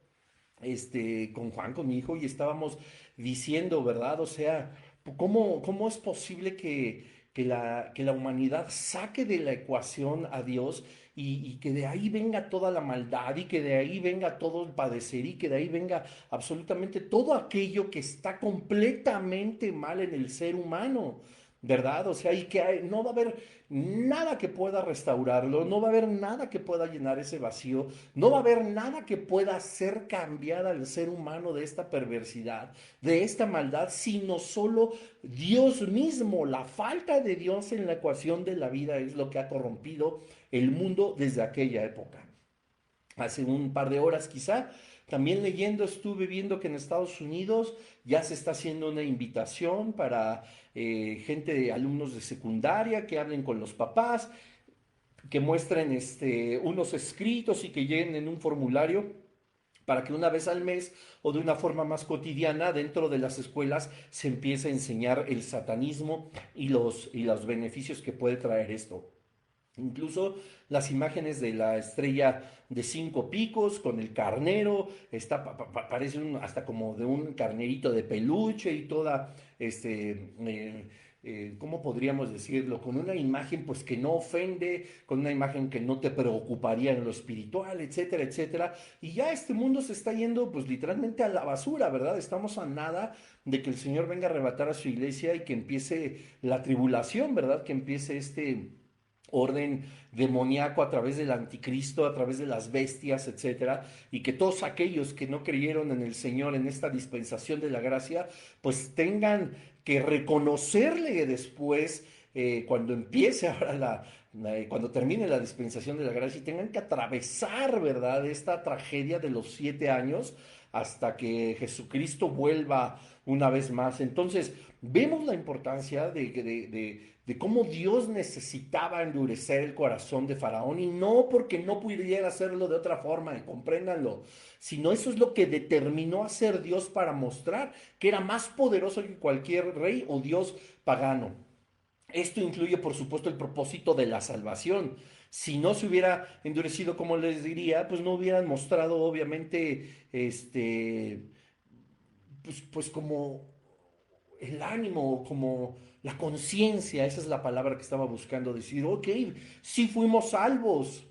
con Juan, con mi hijo, y estábamos diciendo, ¿verdad? O sea, ¿cómo es posible que la humanidad saque de la ecuación a Dios y que de ahí venga toda la maldad y que de ahí venga todo el padecer y que de ahí venga absolutamente todo aquello que está completamente mal en el ser humano, ¿verdad? O sea, no va a haber nada que pueda restaurarlo, no va a haber nada que pueda llenar ese vacío, no va a haber nada que pueda hacer cambiar al ser humano de esta perversidad, de esta maldad, sino solo Dios mismo. La falta de Dios en la ecuación de la vida es lo que ha corrompido el mundo desde aquella época. Hace un par de horas quizá, también leyendo, estuve viendo que en Estados Unidos ya se está haciendo una invitación para gente de alumnos de secundaria que hablen con los papás, que muestren unos escritos y que llenen un formulario para que una vez al mes o de una forma más cotidiana dentro de las escuelas se empiece a enseñar el satanismo y los beneficios que puede traer esto. Incluso las imágenes de la estrella de 5 picos con el carnero, parece hasta como de un carnerito de peluche y toda, ¿cómo podríamos decirlo? Con una imagen pues que no ofende, con una imagen que no te preocuparía en lo espiritual, etcétera, etcétera. Y ya este mundo se está yendo pues literalmente a la basura, ¿verdad? Estamos a nada de que el Señor venga a arrebatar a su iglesia y que empiece la tribulación, ¿verdad? Que empiece este orden demoníaco a través del anticristo, a través de las bestias, etcétera, y que todos aquellos que no creyeron en el Señor en esta dispensación de la gracia, pues tengan que reconocerle después, cuando empiece ahora cuando termine la dispensación de la gracia, y tengan que atravesar, ¿verdad?, esta tragedia de los 7 años hasta que Jesucristo vuelva una vez más. Entonces, vemos la importancia de cómo Dios necesitaba endurecer el corazón de Faraón, y no porque no pudiera hacerlo de otra forma, y compréndanlo, sino eso es lo que determinó hacer Dios para mostrar que era más poderoso que cualquier rey o dios pagano. Esto incluye, por supuesto, el propósito de la salvación. Si no se hubiera endurecido, como les diría, pues no hubieran mostrado, obviamente, pues como el ánimo, como la conciencia, esa es la palabra que estaba buscando decir. Ok, sí fuimos salvos,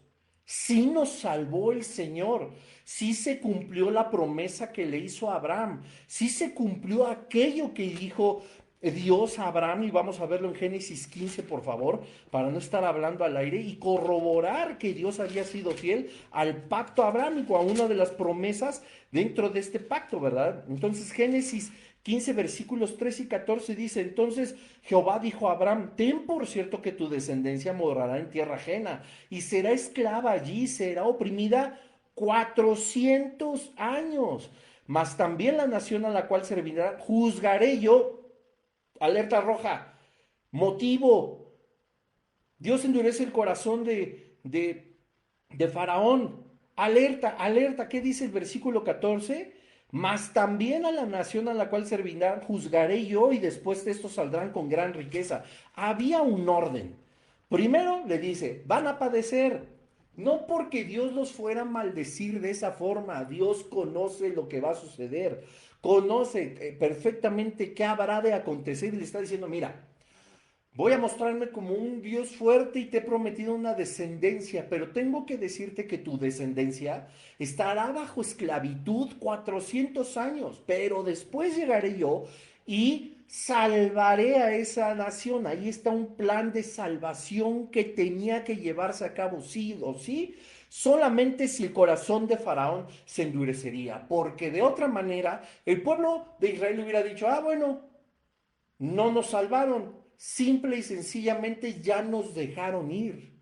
sí nos salvó el Señor, sí se cumplió la promesa que le hizo a Abraham, sí se cumplió aquello que dijo Dios a Abraham, y vamos a verlo en Génesis 15, por favor, para no estar hablando al aire, y corroborar que Dios había sido fiel al pacto abrámico, a una de las promesas dentro de este pacto, ¿verdad? Entonces Génesis 15 versículos 3 y 14 dice: entonces Jehová dijo a Abraham: ten por cierto que tu descendencia morará en tierra ajena y será esclava allí, será oprimida 400 años, mas también la nación a la cual servirá juzgaré yo. Alerta roja, motivo: Dios endurece el corazón de Faraón. Alerta, alerta, ¿qué dice el versículo 14? Mas también a la nación a la cual servirán juzgaré yo, y después de esto saldrán con gran riqueza. Había un orden. Primero le dice: van a padecer. No porque Dios los fuera a maldecir de esa forma. Dios conoce lo que va a suceder. Conoce perfectamente qué habrá de acontecer, y le está diciendo: mira, voy a mostrarme como un Dios fuerte y te he prometido una descendencia, pero tengo que decirte que tu descendencia estará bajo esclavitud 400 años, pero después llegaré yo y salvaré a esa nación. Ahí está un plan de salvación que tenía que llevarse a cabo sí o sí, solamente si el corazón de Faraón se endurecería, porque de otra manera el pueblo de Israel hubiera dicho: ah, bueno, no nos salvaron, simple y sencillamente ya nos dejaron ir.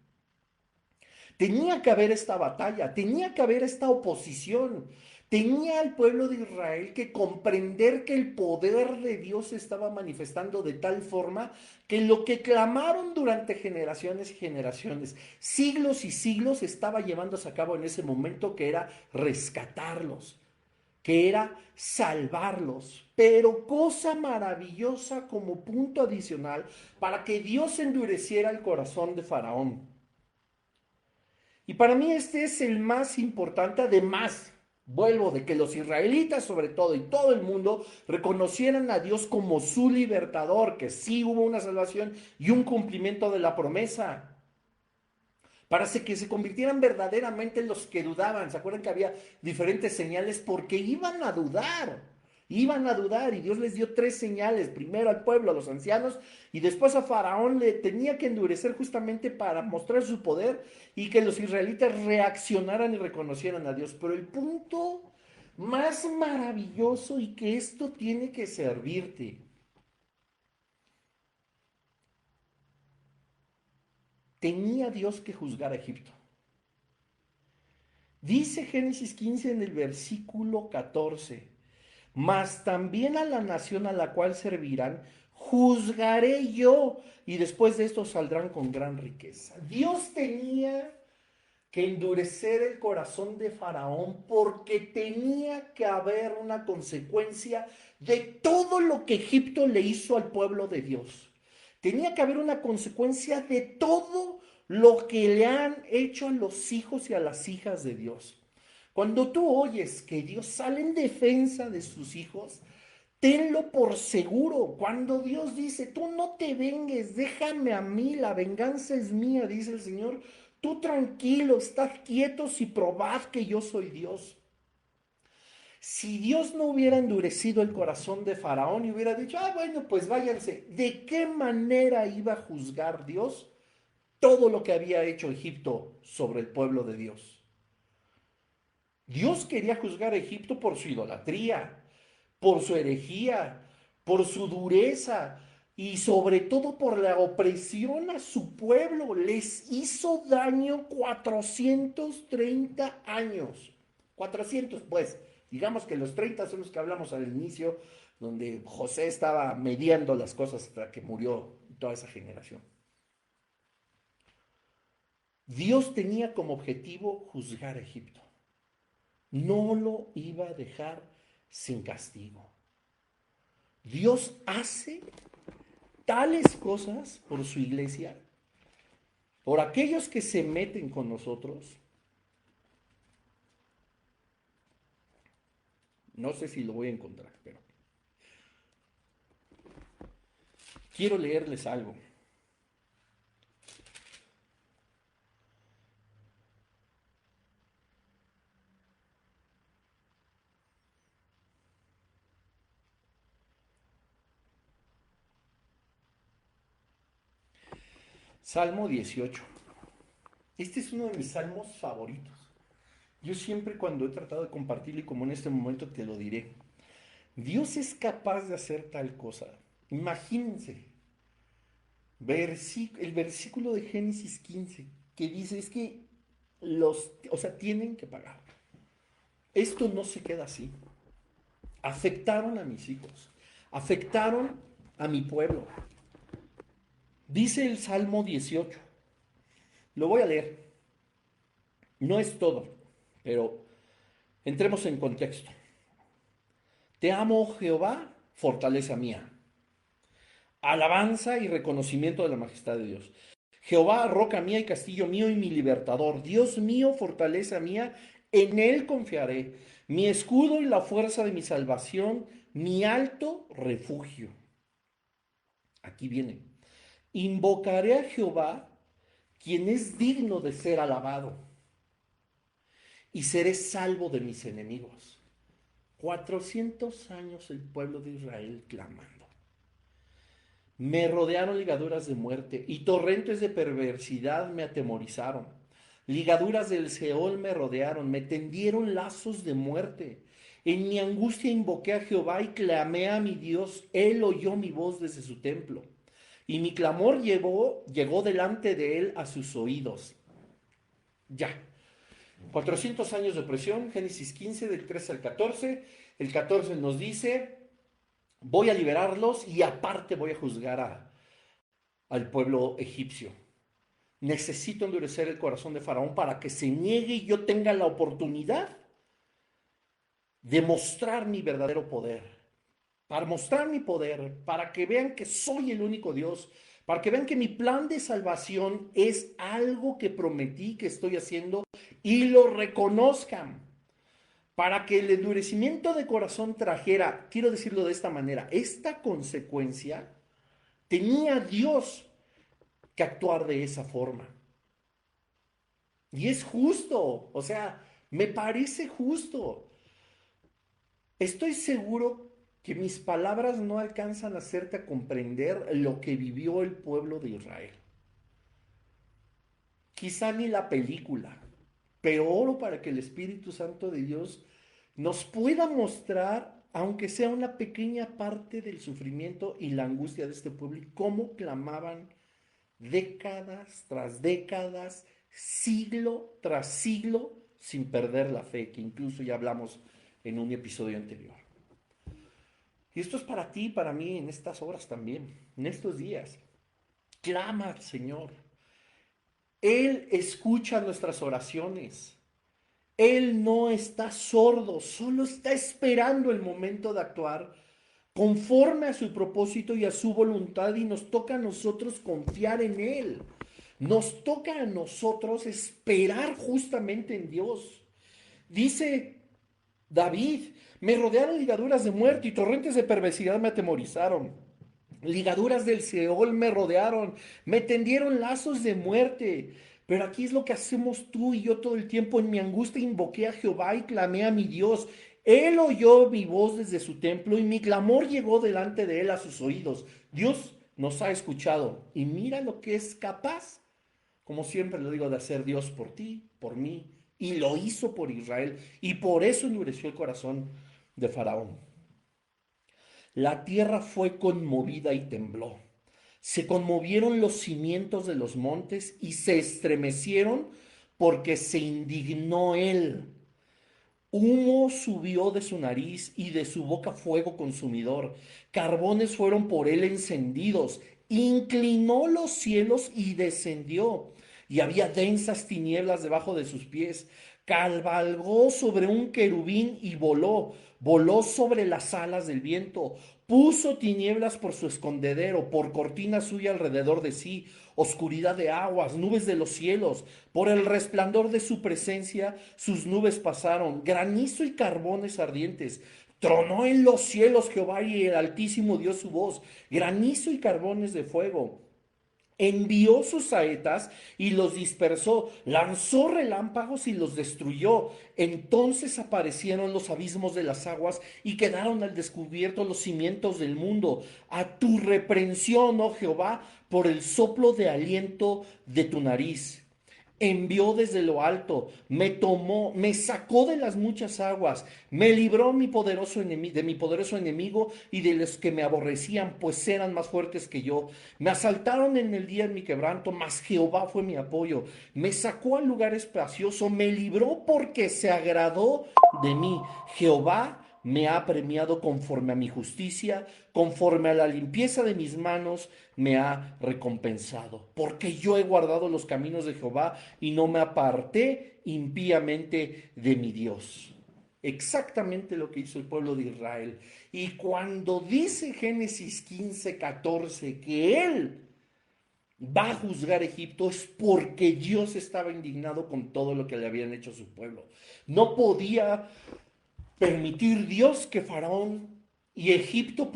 Tenía que haber esta batalla, tenía que haber esta oposición. Tenía el pueblo de Israel que comprender que el poder de Dios se estaba manifestando de tal forma que lo que clamaron durante generaciones y generaciones, siglos y siglos, estaba llevándose a cabo en ese momento, que era rescatarlos, que era salvarlos. Pero cosa maravillosa como punto adicional para que Dios endureciera el corazón de Faraón. Y para mí este es el más importante, además, vuelvo, de que los israelitas sobre todo y todo el mundo reconocieran a Dios como su libertador, que sí hubo una salvación y un cumplimiento de la promesa. para que se convirtieran verdaderamente en los que dudaban. ¿Se acuerdan que había diferentes señales? Porque iban a dudar y Dios les dio tres señales, primero al pueblo, a los ancianos, y después a Faraón le tenía que endurecer justamente para mostrar su poder y que los israelitas reaccionaran y reconocieran a Dios. Pero el punto más maravilloso y que esto tiene que servirte, tenía Dios que juzgar a Egipto. Dice Génesis 15 en el versículo 14, mas también a la nación a la cual servirán, juzgaré yo, y después de esto saldrán con gran riqueza. Dios tenía que endurecer el corazón de Faraón porque tenía que haber una consecuencia de todo lo que Egipto le hizo al pueblo de Dios. Tenía que haber una consecuencia de todo lo que le han hecho a los hijos y a las hijas de Dios. Cuando tú oyes que Dios sale en defensa de sus hijos, tenlo por seguro. Cuando Dios dice, tú no te vengues, déjame a mí, la venganza es mía, dice el Señor, tú tranquilo, estad quietos y probad que yo soy Dios. Si Dios no hubiera endurecido el corazón de Faraón y hubiera dicho, bueno, pues váyanse, ¿de qué manera iba a juzgar Dios todo lo que había hecho Egipto sobre el pueblo de Dios? Dios quería juzgar a Egipto por su idolatría, por su herejía, por su dureza y sobre todo por la opresión a su pueblo. Les hizo daño 430 años. 400, pues, digamos que los 30 son los que hablamos al inicio, donde José estaba mediando las cosas hasta que murió toda esa generación. Dios tenía como objetivo juzgar a Egipto. No lo iba a dejar sin castigo. Dios hace tales cosas por su iglesia, por aquellos que se meten con nosotros. No sé si lo voy a encontrar, pero quiero leerles algo. Salmo 18. Este es uno de mis salmos favoritos. Yo siempre cuando he tratado de compartirlo y como en este momento te lo diré, Dios es capaz de hacer tal cosa. Imagínense, el versículo de Génesis 15 que dice es que tienen que pagar. Esto no se queda así. Afectaron a mis hijos, afectaron a mi pueblo. Dice el Salmo 18, lo voy a leer, no es todo, pero entremos en contexto. Te amo, oh Jehová, fortaleza mía. Alabanza y reconocimiento de la majestad de Dios. Jehová, roca mía y castillo mío y mi libertador. Dios mío, fortaleza mía, en él confiaré. Mi escudo y la fuerza de mi salvación, mi alto refugio. Aquí viene. Invocaré a Jehová, quien es digno de ser alabado, y seré salvo de mis enemigos. 400 años el pueblo de Israel clamando. Me rodearon ligaduras de muerte y torrentes de perversidad me atemorizaron. Ligaduras del Seol me rodearon, me tendieron lazos de muerte. En mi angustia invoqué a Jehová y clamé a mi Dios. Él oyó mi voz desde su templo. Y mi clamor llegó delante de él a sus oídos. Ya. 400 años de opresión, Génesis 15, del 13 al 14. El 14 nos dice, voy a liberarlos y aparte voy a juzgar al pueblo egipcio. Necesito endurecer el corazón de Faraón para que se niegue y yo tenga la oportunidad de mostrar mi verdadero poder. Para mostrar mi poder, para que vean que soy el único Dios, para que vean que mi plan de salvación es algo que prometí que estoy haciendo y lo reconozcan. Para que el endurecimiento de corazón trajera, quiero decirlo de esta manera, esta consecuencia, tenía Dios que actuar de esa forma. Y es justo, o sea, me parece justo. Estoy seguro que mis palabras no alcanzan a hacerte a comprender lo que vivió el pueblo de Israel. Quizá ni la película, pero oro para que el Espíritu Santo de Dios nos pueda mostrar, aunque sea una pequeña parte del sufrimiento y la angustia de este pueblo y cómo clamaban décadas tras décadas, siglo tras siglo, sin perder la fe, que incluso ya hablamos en un episodio anterior. Y esto es para ti y para mí en estas horas también, en estos días. Clama al Señor. Él escucha nuestras oraciones. Él no está sordo, solo está esperando el momento de actuar conforme a su propósito y a su voluntad, y nos toca a nosotros confiar en Él. Nos toca a nosotros esperar justamente en Dios. Dice David, me rodearon ligaduras de muerte y torrentes de perversidad me atemorizaron. Ligaduras del Seol me rodearon, me tendieron lazos de muerte. Pero aquí es lo que hacemos tú y yo todo el tiempo. En mi angustia invoqué a Jehová y clamé a mi Dios. Él oyó mi voz desde su templo y mi clamor llegó delante de él a sus oídos. Dios nos ha escuchado y mira lo que es capaz, como siempre lo digo, de hacer Dios por ti, por mí. Y lo hizo por Israel y por eso endureció el corazón de Faraón. La tierra fue conmovida y tembló. Se conmovieron los cimientos de los montes y se estremecieron porque se indignó él. Humo subió de su nariz y de su boca fuego consumidor. Carbones fueron por él encendidos. Inclinó los cielos y descendió. Y había densas tinieblas debajo de sus pies. Cabalgó sobre un querubín y voló. Voló sobre las alas del viento. Puso tinieblas por su escondedero, por cortina suya alrededor de sí, oscuridad de aguas, nubes de los cielos. Por el resplandor de su presencia, sus nubes pasaron, granizo y carbones ardientes. Tronó en los cielos Jehová y el Altísimo dio su voz, granizo y carbones de fuego. Envió sus saetas y los dispersó, lanzó relámpagos y los destruyó. Entonces aparecieron los abismos de las aguas y quedaron al descubierto los cimientos del mundo. A tu reprensión, oh Jehová, por el soplo de aliento de tu nariz. Envió desde lo alto, me tomó, me sacó de las muchas aguas, me libró de mi poderoso enemigo y de los que me aborrecían, pues eran más fuertes que yo. Me asaltaron en el día de mi quebranto, mas Jehová fue mi apoyo. Me sacó al lugar espacioso, me libró porque se agradó de mí. Jehová me ha premiado conforme a mi justicia, conforme a la limpieza de mis manos me ha recompensado. Porque yo he guardado los caminos de Jehová y no me aparté impíamente de mi Dios. Exactamente lo que hizo el pueblo de Israel. Y cuando dice Génesis 15:14 que él va a juzgar Egipto, es porque Dios estaba indignado con todo lo que le habían hecho a su pueblo. No podía permitir Dios que Faraón y Egipto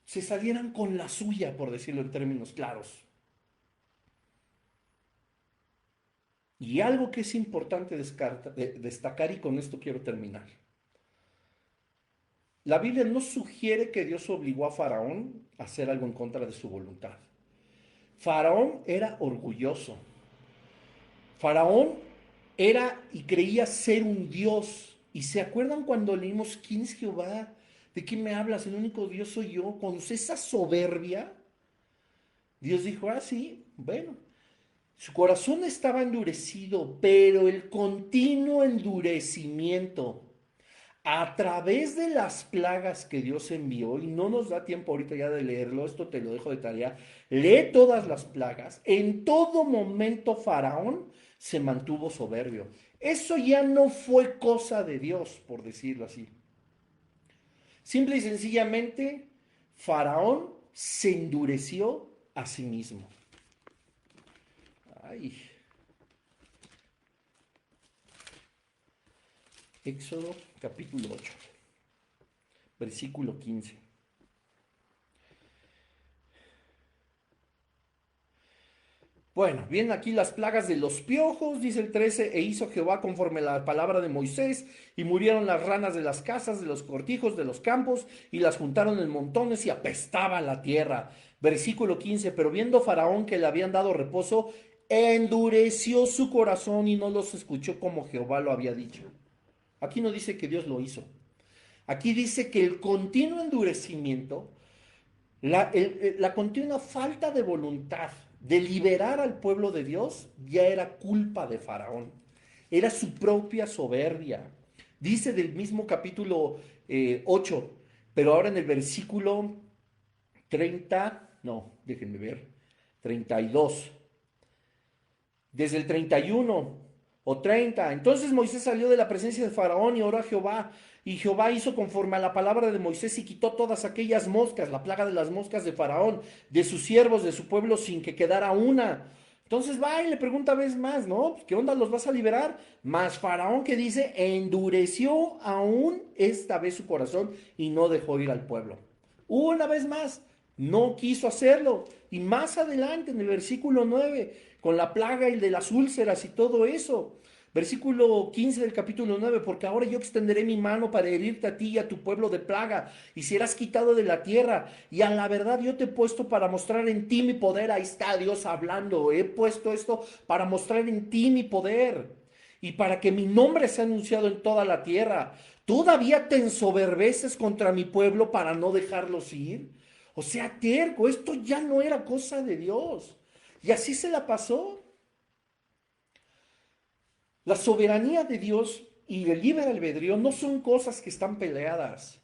se salieran con la suya, por decirlo en términos claros. Y algo que es importante destacar, y con esto quiero terminar. La Biblia no sugiere que Dios obligó a Faraón a hacer algo en contra de su voluntad. Faraón era orgulloso. Faraón era y creía ser un Dios. ¿Y se acuerdan cuando leímos quién es Jehová? ¿De qué me hablas? El único Dios soy yo. Con esa soberbia, Dios dijo, ah, sí, bueno. Su corazón estaba endurecido, pero el continuo endurecimiento a través de las plagas que Dios envió, y no nos da tiempo ahorita ya de leerlo, esto te lo dejo de tarea, lee todas las plagas, en todo momento Faraón se mantuvo soberbio. Eso ya no fue cosa de Dios, por decirlo así. Simple y sencillamente, Faraón se endureció a sí mismo. Ay. Éxodo capítulo 8, versículo 15. Bueno, vienen aquí las plagas de los piojos, dice el 13, e hizo Jehová conforme a la palabra de Moisés, y murieron las ranas de las casas, de los cortijos, de los campos, y las juntaron en montones y apestaba la tierra. Versículo 15, pero viendo Faraón que le habían dado reposo, endureció su corazón y no los escuchó como Jehová lo había dicho. Aquí no dice que Dios lo hizo. Aquí dice que el continuo endurecimiento, la continua falta de voluntad de liberar al pueblo de Dios ya era culpa de Faraón. Era su propia soberbia. Dice del mismo capítulo 8, pero ahora en el versículo 30, no, déjenme ver, 32 desde el 31 o 30. Entonces Moisés salió de la presencia de Faraón y oró a Jehová. Y Jehová hizo conforme a la palabra de Moisés y quitó todas aquellas moscas, la plaga de las moscas de Faraón, de sus siervos, de su pueblo, sin que quedara una. Entonces va y le pregunta vez más, ¿no? ¿Qué onda los vas a liberar? Mas Faraón, que dice, endureció aún esta vez su corazón y no dejó ir al pueblo. Una vez más, no quiso hacerlo. Y más adelante, en el versículo 9, con la plaga y de las úlceras y todo eso. Versículo 15 del capítulo 9, porque ahora yo extenderé mi mano para herirte a ti y a tu pueblo de plaga, y serás quitado de la tierra, y a la verdad yo te he puesto para mostrar en ti mi poder. Ahí está Dios hablando, he puesto esto para mostrar en ti mi poder, y para que mi nombre sea anunciado en toda la tierra. ¿Todavía te ensoberbeces contra mi pueblo para no dejarlos ir? O sea, terco, esto ya no era cosa de Dios. Y así se la pasó. La soberanía de Dios y el libre albedrío no son cosas que están peleadas.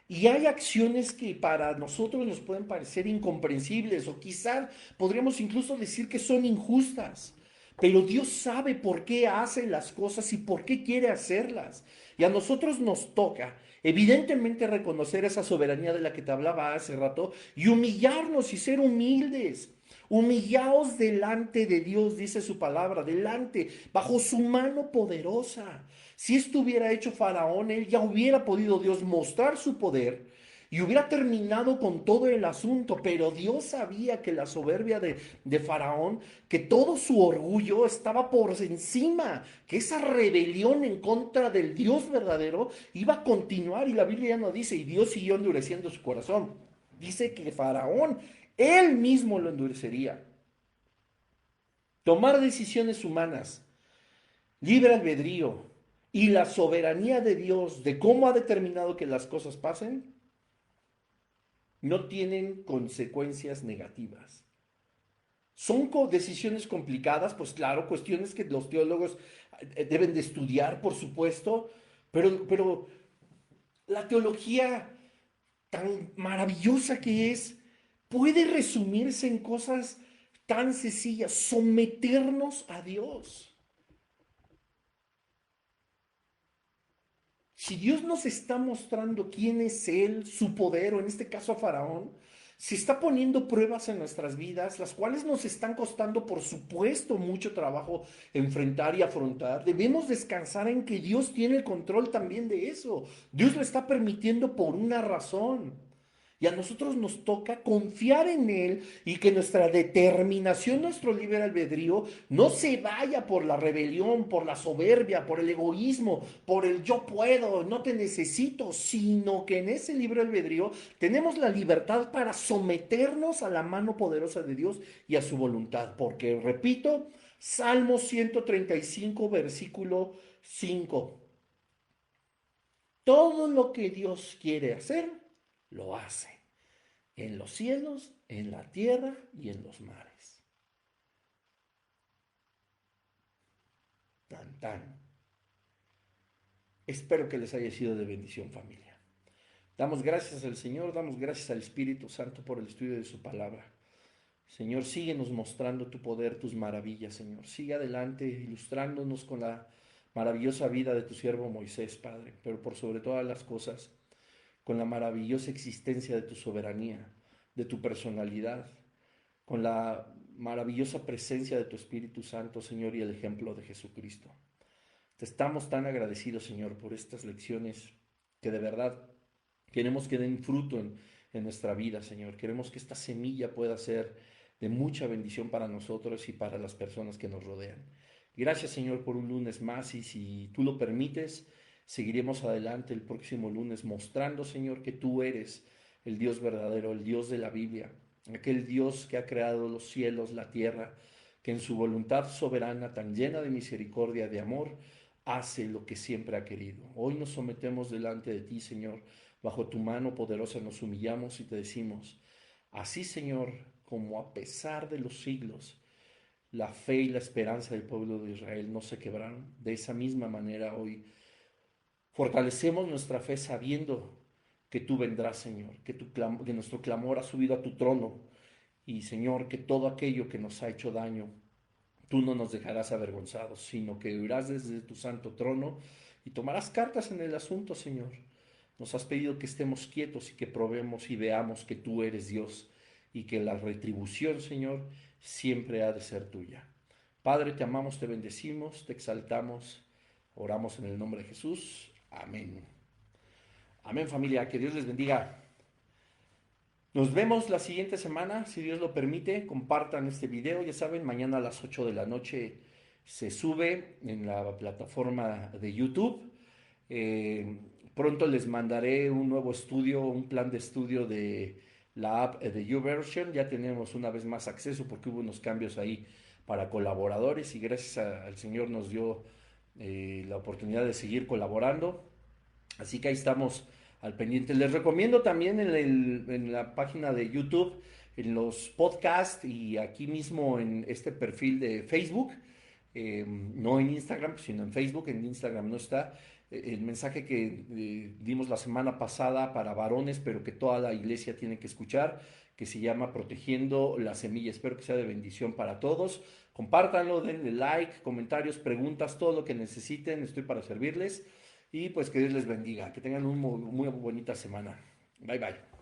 Y hay acciones que para nosotros nos pueden parecer incomprensibles o quizás podríamos incluso decir que son injustas. Pero Dios sabe por qué hace las cosas y por qué quiere hacerlas. Y a nosotros nos toca, evidentemente, reconocer esa soberanía de la que te hablaba hace rato y humillarnos y ser humildes. Humillaos delante de Dios, dice su palabra, delante, bajo su mano poderosa. Si esto hubiera hecho Faraón, él ya hubiera podido Dios mostrar su poder y hubiera terminado con todo el asunto, pero Dios sabía que la soberbia de Faraón, que todo su orgullo estaba por encima, que esa rebelión en contra del Dios verdadero iba a continuar y la Biblia ya no dice, y Dios siguió endureciendo su corazón. Dice que Faraón, él mismo lo endurecería. Tomar decisiones humanas, libre albedrío y la soberanía de Dios de cómo ha determinado que las cosas pasen, no tienen consecuencias negativas. Son decisiones complicadas, pues claro, cuestiones que los teólogos deben de estudiar, por supuesto, pero la teología tan maravillosa que es, puede resumirse en cosas tan sencillas, someternos a Dios. Si Dios nos está mostrando quién es Él, su poder, o en este caso a Faraón, se está poniendo pruebas en nuestras vidas, las cuales nos están costando, por supuesto, mucho trabajo enfrentar y afrontar. Debemos descansar en que Dios tiene el control también de eso. Dios lo está permitiendo por una razón. Y a nosotros nos toca confiar en Él y que nuestra determinación, nuestro libre albedrío, no se vaya por la rebelión, por la soberbia, por el egoísmo, por el yo puedo, no te necesito, sino que en ese libre albedrío tenemos la libertad para someternos a la mano poderosa de Dios y a su voluntad. Porque, repito, Salmo 135, versículo 5. Todo lo que Dios quiere hacer, lo hace en los cielos, en la tierra y en los mares. Tan, tan. Espero que les haya sido de bendición, familia. Damos gracias al Señor, damos gracias al Espíritu Santo por el estudio de su palabra. Señor, síguenos mostrando tu poder, tus maravillas, Señor. Sigue adelante, ilustrándonos con la maravillosa vida de tu siervo Moisés, Padre, pero por sobre todas las cosas, con la maravillosa existencia de tu soberanía, de tu personalidad, con la maravillosa presencia de tu Espíritu Santo, Señor, y el ejemplo de Jesucristo. Te estamos tan agradecidos, Señor, por estas lecciones que de verdad queremos que den fruto en nuestra vida, Señor. Queremos que esta semilla pueda ser de mucha bendición para nosotros y para las personas que nos rodean. Gracias, Señor, por un lunes más y si tú lo permites, seguiremos adelante el próximo lunes mostrando, Señor, que tú eres el Dios verdadero, el Dios de la Biblia, aquel Dios que ha creado los cielos, la tierra, que en su voluntad soberana, tan llena de misericordia, de amor, hace lo que siempre ha querido. Hoy nos sometemos delante de ti, Señor, bajo tu mano poderosa nos humillamos y te decimos, así, Señor, como a pesar de los siglos, la fe y la esperanza del pueblo de Israel no se quebraron, de esa misma manera hoy fortalecemos nuestra fe sabiendo que tú vendrás, Señor, que nuestro clamor ha subido a tu trono y, Señor, que todo aquello que nos ha hecho daño, tú no nos dejarás avergonzados, sino que huirás desde tu santo trono y tomarás cartas en el asunto, Señor. Nos has pedido que estemos quietos y que probemos y veamos que tú eres Dios y que la retribución, Señor, siempre ha de ser tuya. Padre, te amamos, te bendecimos, te exaltamos, oramos en el nombre de Jesús. Amén. Amén, familia, que Dios les bendiga. Nos vemos la siguiente semana, si Dios lo permite. Compartan este video, ya saben, mañana a las 8 de la noche se sube en la plataforma de YouTube. Eh, Pronto les mandaré un nuevo estudio, un plan de estudio de la app de YouVersion. Ya tenemos una vez más acceso porque hubo unos cambios ahí para colaboradores y gracias al Señor nos dio la oportunidad de seguir colaborando. Así que ahí estamos al pendiente. Les recomiendo también en la página de YouTube, en los podcasts y aquí mismo en este perfil de Facebook, no en Instagram, sino en Facebook. En Instagram no está. El mensaje que dimos la semana pasada para varones, pero que toda la iglesia tiene que escuchar, que se llama Protegiendo la Semilla. Espero que sea de bendición para todos. Compártanlo, denle like, comentarios, preguntas, todo lo que necesiten. Estoy para servirles. Y pues que Dios les bendiga. Que tengan una muy bonita semana. Bye bye.